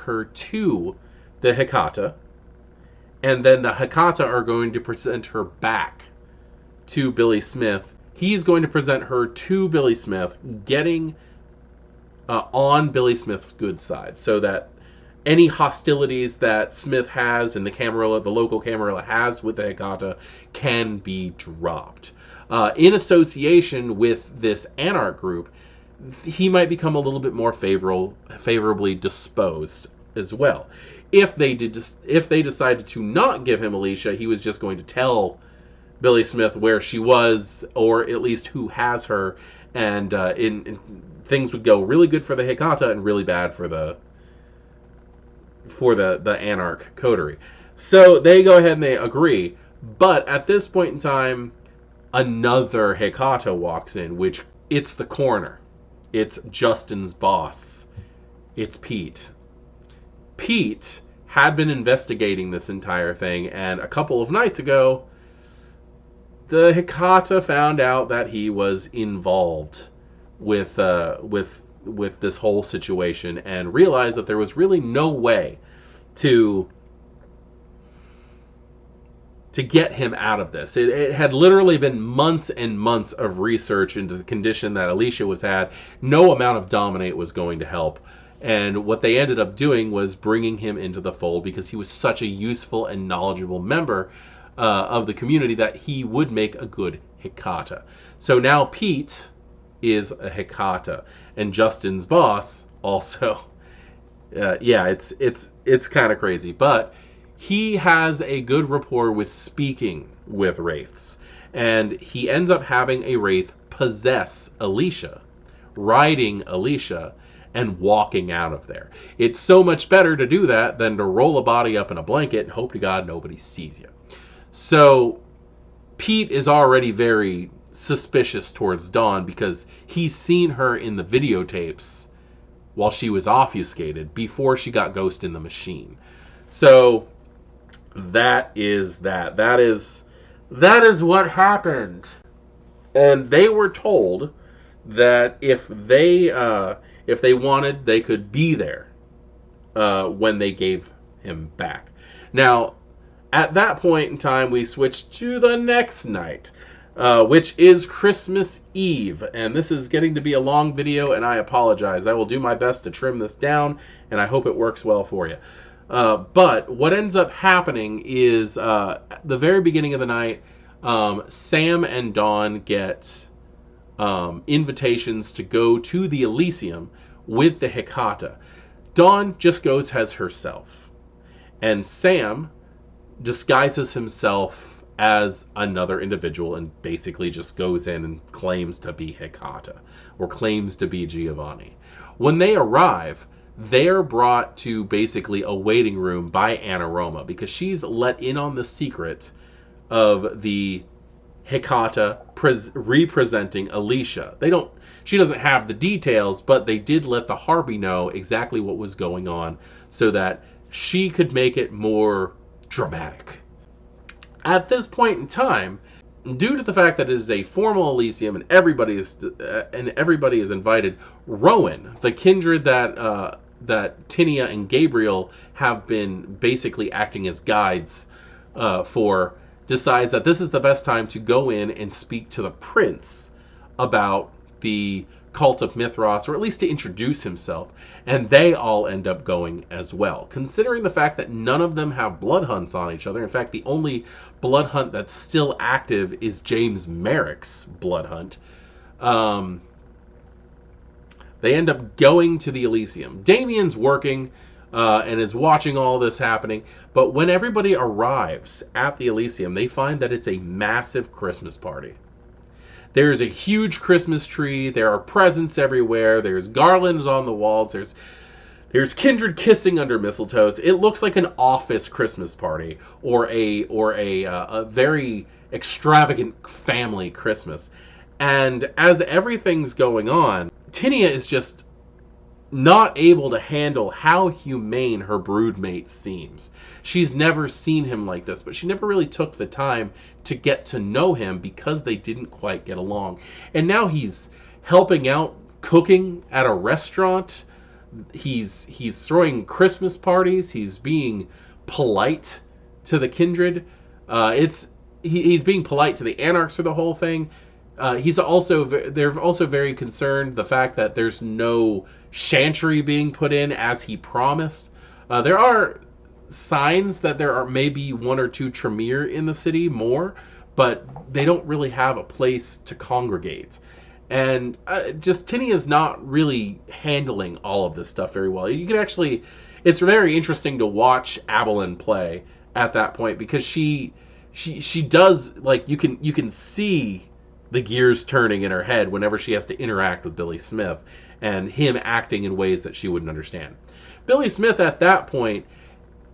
her to the Hecata, and then the Hecata are going to present her back to Billy Smith. He's going to present her to Billy Smith, getting on Billy Smith's good side, so that any hostilities that Smith has and the local Camarilla has with the Hecata can be dropped. In association with this Anarch group, he might become a little bit more favorably disposed as well. If they decided to not give him Alicia, he was just going to tell Billy Smith where she was, or at least who has her, and things would go really good for the Hecata and really bad for the Anarch coterie. So they go ahead and they agree. But at this point in time, another Hecata walks in, which it's the coroner. It's Justin's boss. It's Pete. Pete had been investigating this entire thing, and a couple of nights ago, the Hecata found out that he was involved with this whole situation and realized that there was really no way to get him out of this. It had literally been months and months of research into the condition that Alicia was had. No amount of Dominate was going to help. And what they ended up doing was bringing him into the fold because he was such a useful and knowledgeable member of the community that he would make a good Hecata. So now Pete is a Hecata, and Justin's boss also. It's kind of crazy, but he has a good rapport with speaking with Wraiths, and he ends up having a Wraith possess Alicia, riding Alicia, and walking out of there. It's so much better to do that than to roll a body up in a blanket and hope to God nobody sees you. So Pete is already very suspicious towards Dawn because he's seen her in the videotapes while she was obfuscated before she got Ghost in the Machine. So that is what happened. And they were told that if they wanted, they could be there when they gave him back. Now, at that point in time, we switched to the next night, which is Christmas Eve. And this is getting to be a long video, and I apologize. I will do my best to trim this down, and I hope it works well for you. But what ends up happening is, the very beginning of the night, Sam and Dawn get invitations to go to the Elysium with the Hecata. Dawn just goes as herself. And Sam disguises himself as another individual and basically just goes in and claims to be Hecata or claims to be Giovanni. When they arrive, they're brought to basically a waiting room by Anaroma because she's let in on the secret of the Hecata representing Alicia. She doesn't have the details, but they did let the Harpy know exactly what was going on so that she could make it more dramatic. At this point in time, due to the fact that it is a formal Elysium and everybody is invited, Rowan, the kindred that Tinia and Gabriel have been basically acting as guides for, decides that this is the best time to go in and speak to the prince about the cult of Mithras, or at least to introduce himself, and they all end up going as well. Considering the fact that none of them have blood hunts on each other, in fact, the only blood hunt that's still active is James Merrick's blood hunt, they end up going to the Elysium. Damien's working and is watching all this happening, but when everybody arrives at the Elysium, they find that it's a massive Christmas party. There's a huge Christmas tree. There are presents everywhere. There's garlands on the walls. There's Kindred kissing under mistletoes. It looks like an office Christmas party or a very extravagant family Christmas. And as everything's going on, Tinia is just not able to handle how humane her broodmate seems. She's never seen him like this, but she never really took the time to get to know him because they didn't quite get along. And now he's helping out cooking at a restaurant. He's throwing Christmas parties. He's being polite to the Kindred. He's being polite to the Anarchs for the whole thing. They're also very concerned the fact that there's no chantry being put in as he promised. There are signs that there are maybe one or two Tremere in the city more, but they don't really have a place to congregate. And just Tinia's not really handling all of this stuff very well. You can actually, it's very interesting to watch Abilene play at that point because she does, like, you can see the gears turning in her head whenever she has to interact with Billy Smith and him acting in ways that she wouldn't understand. Billy Smith at that point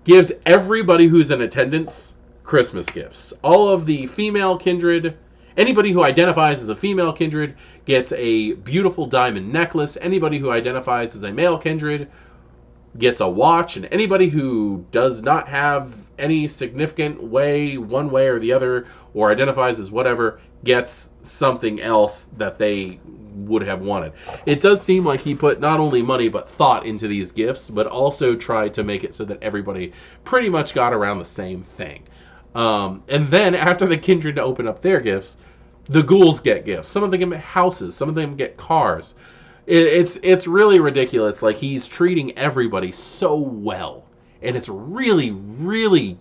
gives everybody who's in attendance Christmas gifts. All of the female Kindred, anybody who identifies as a female Kindred gets a beautiful diamond necklace. Anybody who identifies as a male Kindred gets a watch, and anybody who does not have any significant one way or the other, or identifies as whatever, gets something else that they would have wanted. It does seem like he put not only money but thought into these gifts, but also tried to make it so that everybody pretty much got around the same thing. And then after the Kindred open up their gifts, the ghouls get gifts. Some of them get houses. Some of them get cars. It's really ridiculous. Like, he's treating everybody so well, and it's really, really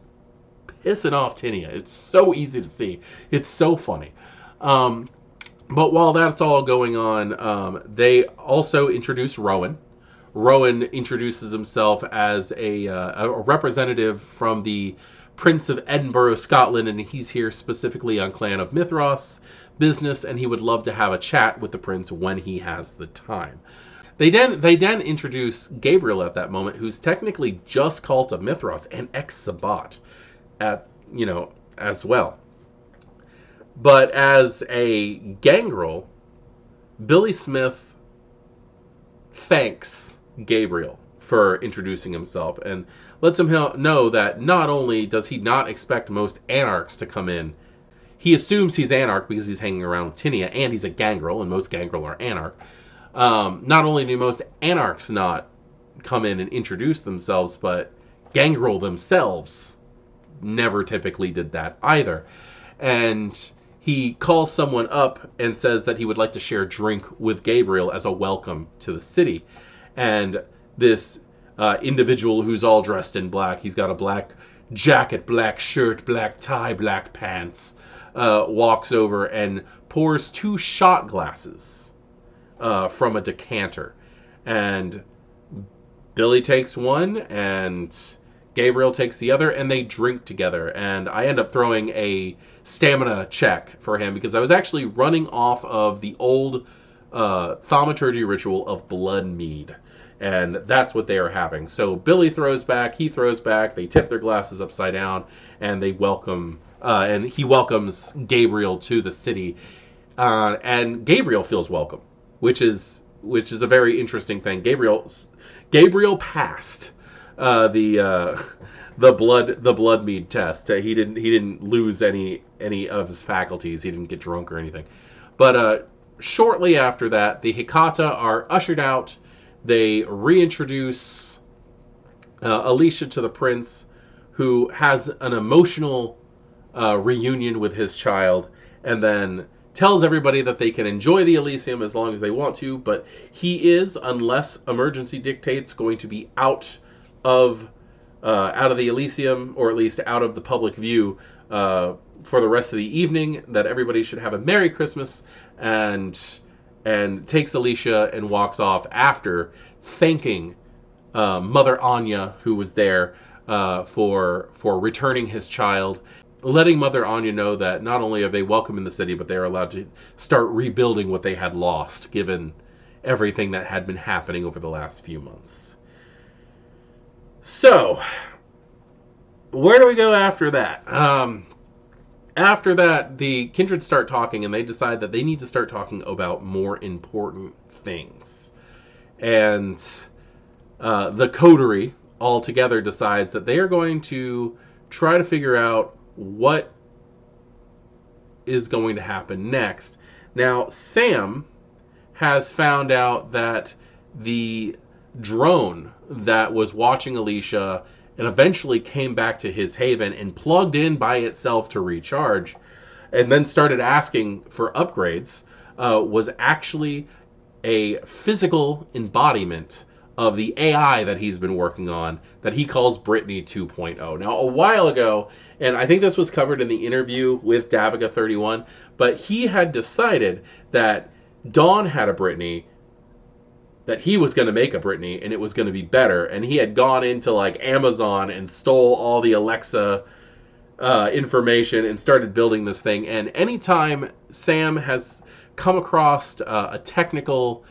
pissing off Tinia. It's so easy to see. It's so funny. But while that's all going on, they also introduce Rowan. Rowan introduces himself as a representative from the Prince of Edinburgh, Scotland, and he's here specifically on Clan of Mithras business, and he would love to have a chat with the prince when he has the time. They then introduce Gabriel at that moment, who's technically just Cult of Mithras and ex-Sabbat as well. But as a gangrel, Billy Smith thanks Gabriel for introducing himself and lets him know that not only does he not expect most Anarchs to come in, he assumes he's Anarch because he's hanging around with Tinia, and he's a gangrel, and most gangrel are Anarch. Not only do most Anarchs not come in and introduce themselves, but gangrel themselves never typically did that either. And he calls someone up and says that he would like to share a drink with Gabriel as a welcome to the city. And this individual who's all dressed in black, he's got a black jacket, black shirt, black tie, black pants, walks over and pours 2 shot glasses from a decanter. And Billy takes one and Gabriel takes the other, and they drink together. And I end up throwing a stamina check for him because I was actually running off of the old thaumaturgy ritual of blood mead. And that's what they are having. So Billy throws back, he throws back, they tip their glasses upside down, and they welcome, and he welcomes Gabriel to the city. And Gabriel feels welcome, which is a very interesting thing. Gabriel passed the blood mead test. He didn't lose any of his faculties. He didn't get drunk or anything. But shortly after that, the Hecata are ushered out. They reintroduce Alicia to the prince, who has an emotional reunion with his child, and then tells everybody that they can enjoy the Elysium as long as they want to, but he is, unless emergency dictates, going to be out of the Elysium, or at least out of the public view for the rest of the evening, that everybody should have a Merry Christmas, and takes Alicia and walks off after thanking Mother Anya, who was there, for returning his child, letting Mother Anya know that not only are they welcome in the city, but they are allowed to start rebuilding what they had lost, given everything that had been happening over the last few months. So, where do we go after that? After that, the Kindred start talking, and they decide that they need to start talking about more important things. And the coterie altogether decides that they are going to try to figure out what is going to happen next. Now, Sam has found out that the drone that was watching Alicia and eventually came back to his haven and plugged in by itself to recharge, and then started asking for upgrades, was actually a physical embodiment of the AI that he's been working on, that he calls Brittany 2.0. Now, a while ago, and I think this was covered in the interview with Daviga 31, but he had decided that Dawn had a Brittany, that he was going to make a Brittany, and it was going to be better. And he had gone into like Amazon and stole all the Alexa information and started building this thing. And anytime Sam has come across a technical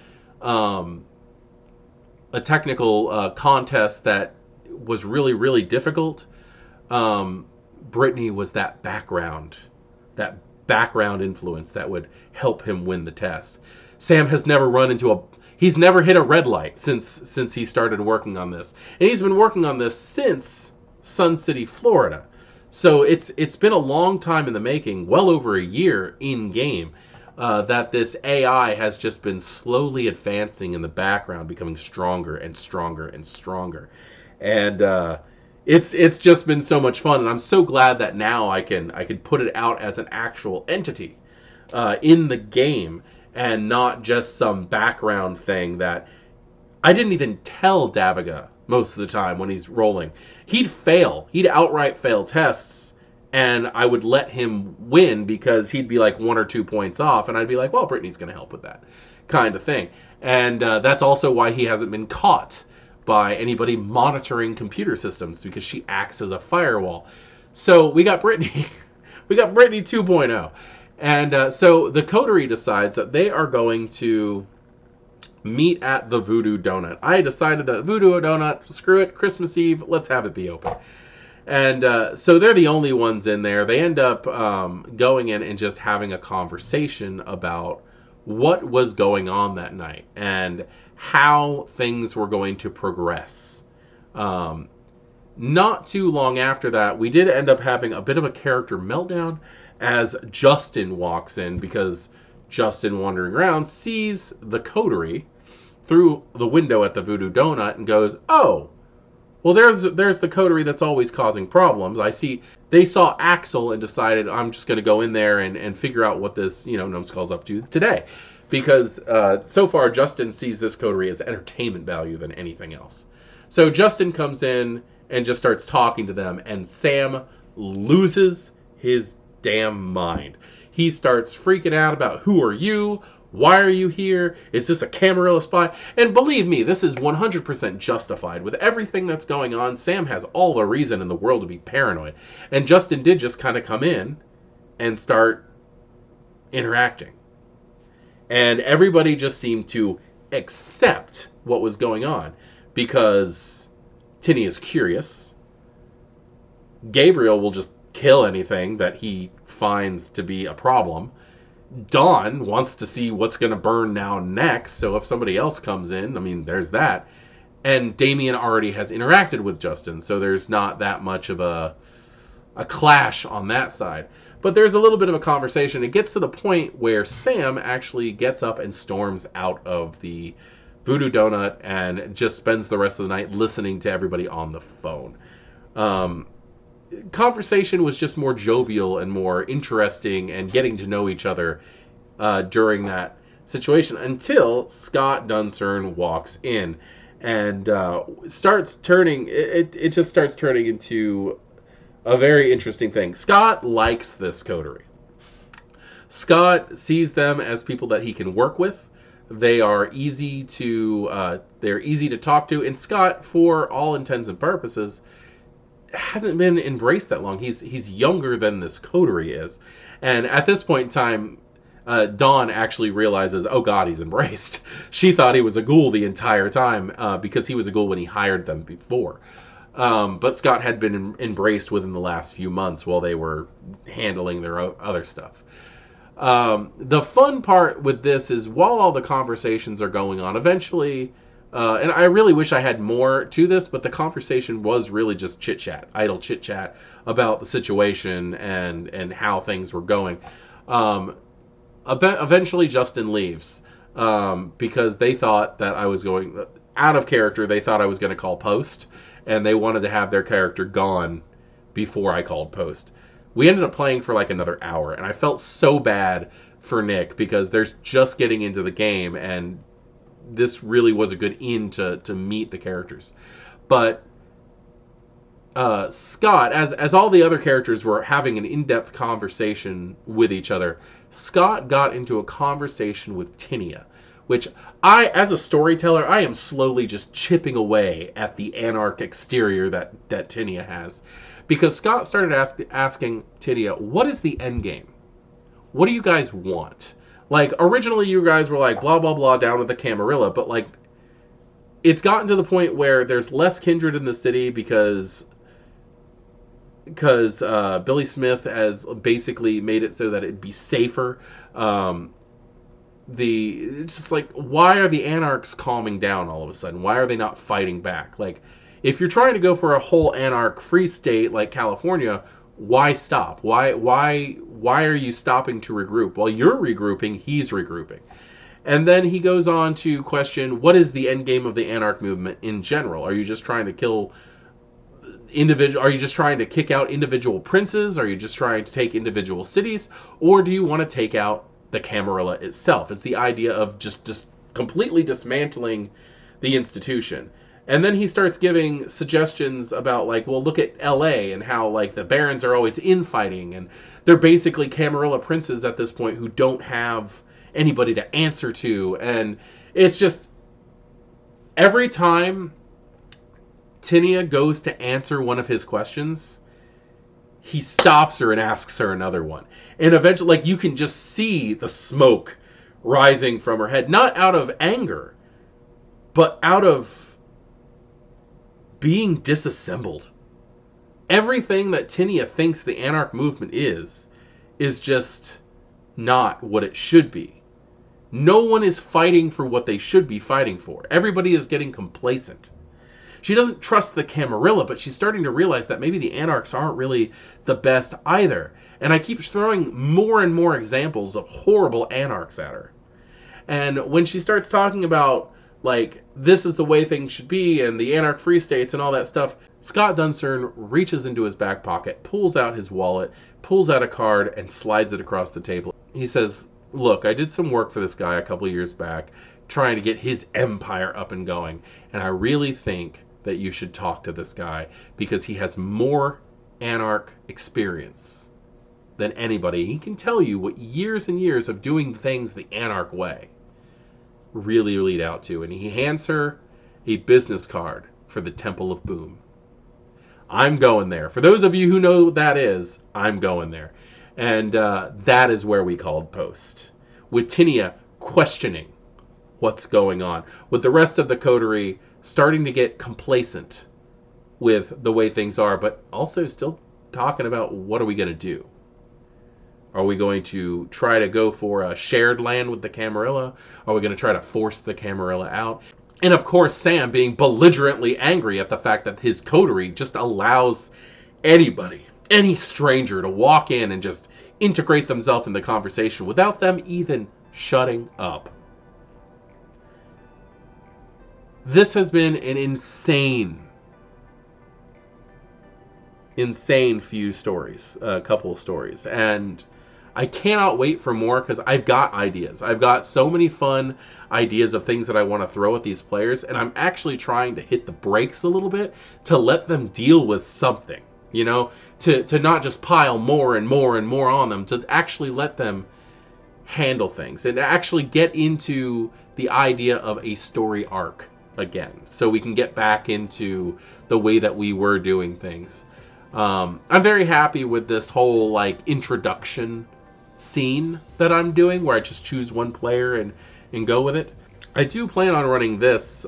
contest that was really, really difficult, Brittany was that background influence that would help him win the test. Sam has never he's never hit a red light since he started working on this. And he's been working on this since Sun City, Florida. So it's been a long time in the making, well over a year in game, that this AI has just been slowly advancing in the background, becoming stronger and stronger and stronger. And it's just been so much fun, and I'm so glad that now I can put it out as an actual entity in the game, and not just some background thing that I didn't even tell Daviga most of the time when he's rolling. He'd outright fail tests, and I would let him win because he'd be like 1 or 2 points off, and I'd be like, well, Brittany's going to help with that kind of thing. And that's also why he hasn't been caught by anybody monitoring computer systems, because she acts as a firewall. So we got Brittany. We got Brittany 2.0. And so the coterie decides that they are going to meet at the Voodoo Donut. I decided that Voodoo Donut, screw it, Christmas Eve, let's have it be open. And so they're the only ones in there. They end up going in and just having a conversation about what was going on that night and how things were going to progress. Not too long after that, we did end up having a bit of a character meltdown as Justin walks in, because Justin, wandering around, sees the coterie through the window at the Voodoo Donut and goes, oh, well, there's the coterie that's always causing problems. I see they saw Axel and decided, I'm just going to go in there and figure out what this, numbskull's up to today. Because so far, Justin sees this coterie as entertainment value than anything else. So Justin comes in and just starts talking to them, and Sam loses his damn mind. He starts freaking out about, who are you? Why are you here? Is this a Camarilla spy? And believe me, this is 100% justified. With everything that's going on, Sam has all the reason in the world to be paranoid. And Justin did just kind of come in and start interacting. And everybody just seemed to accept what was going on because Tinny is curious. Gabriel will just kill anything that he finds to be a problem. Dawn wants to see what's going to burn now next, so if somebody else comes in, I mean, there's that. And Damien already has interacted with Justin, so there's not that much of a clash on that side. But there's a little bit of a conversation. It gets to the point where Sam actually gets up and storms out of the Voodoo Donut and just spends the rest of the night listening to everybody on the phone. Conversation was just more jovial and more interesting and getting to know each other during that situation until Scott Duncern walks in and starts turning it just starts turning into a very interesting thing. Scott likes this coterie. Scott sees them as people that he can work with. They are easy to talk to, and Scott, for all intents and purposes, hasn't been embraced that long. He's younger than this coterie is, and at this point in time, Dawn actually realizes, oh God, he's embraced. She thought he was a ghoul the entire time because he was a ghoul when he hired them before. But Scott had been embraced within the last few months while they were handling their other stuff. The fun part with this is while all the conversations are going on, eventually. And I really wish I had more to this, but the conversation was really just chit-chat, idle chit-chat about the situation and how things were going. Eventually, Justin leaves because they thought that I was going out of character. They thought I was going to call post, and they wanted to have their character gone before I called post. We ended up playing for like another hour, and I felt so bad for Nick because they're just getting into the game, and this really was a good in to meet the characters. But Scott, as all the other characters were having an in-depth conversation with each other, Scott got into a conversation with Tinia, which I, as a storyteller, I am slowly just chipping away at the anarch exterior that Tinia has. Because Scott started asking Tinia, what is the end game? What do you guys want? Like, originally you guys were like, blah, blah, blah, down with the Camarilla, but, like, it's gotten to the point where there's less Kindred in the city because Billy Smith has basically made it so that it'd be safer. It's just like, why are the anarchs calming down all of a sudden? Why are they not fighting back? Like, if you're trying to go for a whole anarch-free state like California, why stop? Why are you stopping to regroup? While you're regrouping, he's regrouping. And then he goes on to question, what is the end game of the anarch movement in general? Are you just trying to kill individual? Are you just trying to kick out individual princes? Are you just trying to take individual cities? Or do you want to take out the Camarilla itself? It's the idea of just completely dismantling the institution. And then he starts giving suggestions about, like, well, look at LA and how, like, the barons are always infighting, and they're basically Camarilla princes at this point who don't have anybody to answer to. And it's just, every time Tinia goes to answer one of his questions, he stops her and asks her another one. And eventually, like, you can just see the smoke rising from her head, not out of anger, but out of being disassembled. Everything that Tinia thinks the anarch movement is just not what it should be. No one is fighting for what they should be fighting for. Everybody is getting complacent. She doesn't trust the Camarilla, but she's starting to realize that maybe the anarchs aren't really the best either. And I keep throwing more and more examples of horrible anarchs at her. And when she starts talking about, like, this is the way things should be, and the anarch free states and all that stuff, Scott Duncern reaches into his back pocket, pulls out his wallet, pulls out a card, and slides it across the table. He says, look, I did some work for this guy a couple of years back, trying to get his empire up and going, and I really think that you should talk to this guy, because he has more anarch experience than anybody. He can tell you what years and years of doing things the Anarch way really lead out to. And he hands her a business card for the Temple of Boom. I'm going there. For those of you who know what that is, I'm going there. And that is where we called post. With Tinia questioning what's going on. With the rest of the coterie starting to get complacent with the way things are, but also still talking about what are we going to do. Are we going to try to go for a shared land with the Camarilla? Are we going to try to force the Camarilla out? And of course, Sam being belligerently angry at the fact that his coterie just allows anybody, any stranger, to walk in and just integrate themselves in the conversation without them even shutting up. This has been an insane few stories, a couple of stories, and I cannot wait for more because I've got ideas. I've got so many fun ideas of things that I want to throw at these players, and I'm actually trying to hit the brakes a little bit to let them deal with something, you know, to not just pile more and more and more on them, to actually let them handle things and actually get into the idea of a story arc again, so we can get back into the way that we were doing things. I'm very happy with this whole like introduction scene that I'm doing, where I just choose one player and go with it. I do plan on running this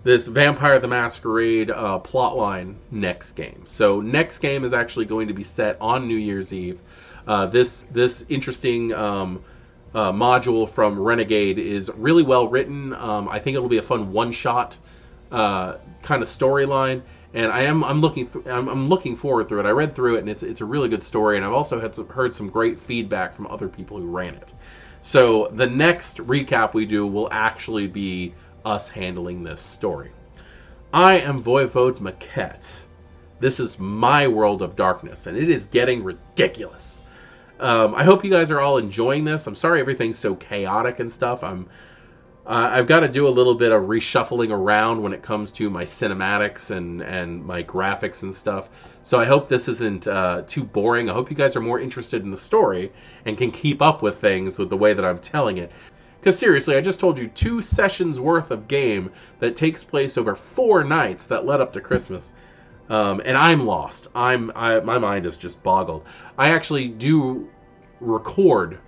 this Vampire the Masquerade plotline next game. So next game is actually going to be set on New Year's Eve. This interesting module from Renegade is really well written. I think it'll be a fun one-shot kind of storyline. And I'm looking forward through it. I read through it, and it's a really good story. And I've also heard some great feedback from other people who ran it. So the next recap we do will actually be us handling this story. I am Voivode Maquette. This is my world of darkness, and it is getting ridiculous. I hope you guys are all enjoying this. I'm sorry everything's so chaotic and stuff. I've got to do a little bit of reshuffling around when it comes to my cinematics and my graphics and stuff. So I hope this isn't too boring. I hope you guys are more interested in the story and can keep up with things with the way that I'm telling it. Because seriously, I just told you 2 sessions worth of game that takes place over 4 nights that led up to Christmas. And I'm lost. My mind is just boggled. I actually do record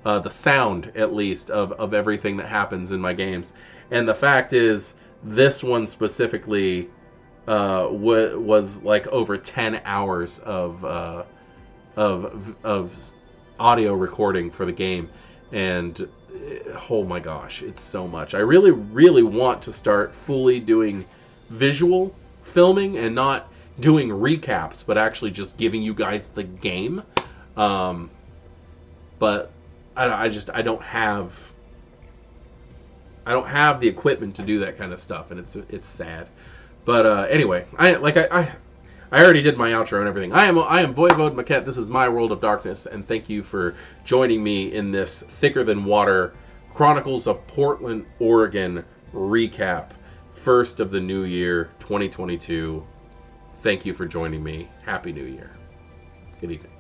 the sound, at least, of everything that happens in my games. And the fact is, this one specifically was like over 10 hours of audio recording for the game. And oh my gosh, it's so much. I really, really want to start fully doing visual filming and not doing recaps, but actually just giving you guys the game. But I don't have the equipment to do that kind of stuff, and it's sad. But anyway, I already did my outro and everything. I am Voivode Maquette. This is my world of darkness, and thank you for joining me in this thicker than water Chronicles of Portland, Oregon recap, first of the new year, 2022. Thank you for joining me. Happy New Year. Good evening.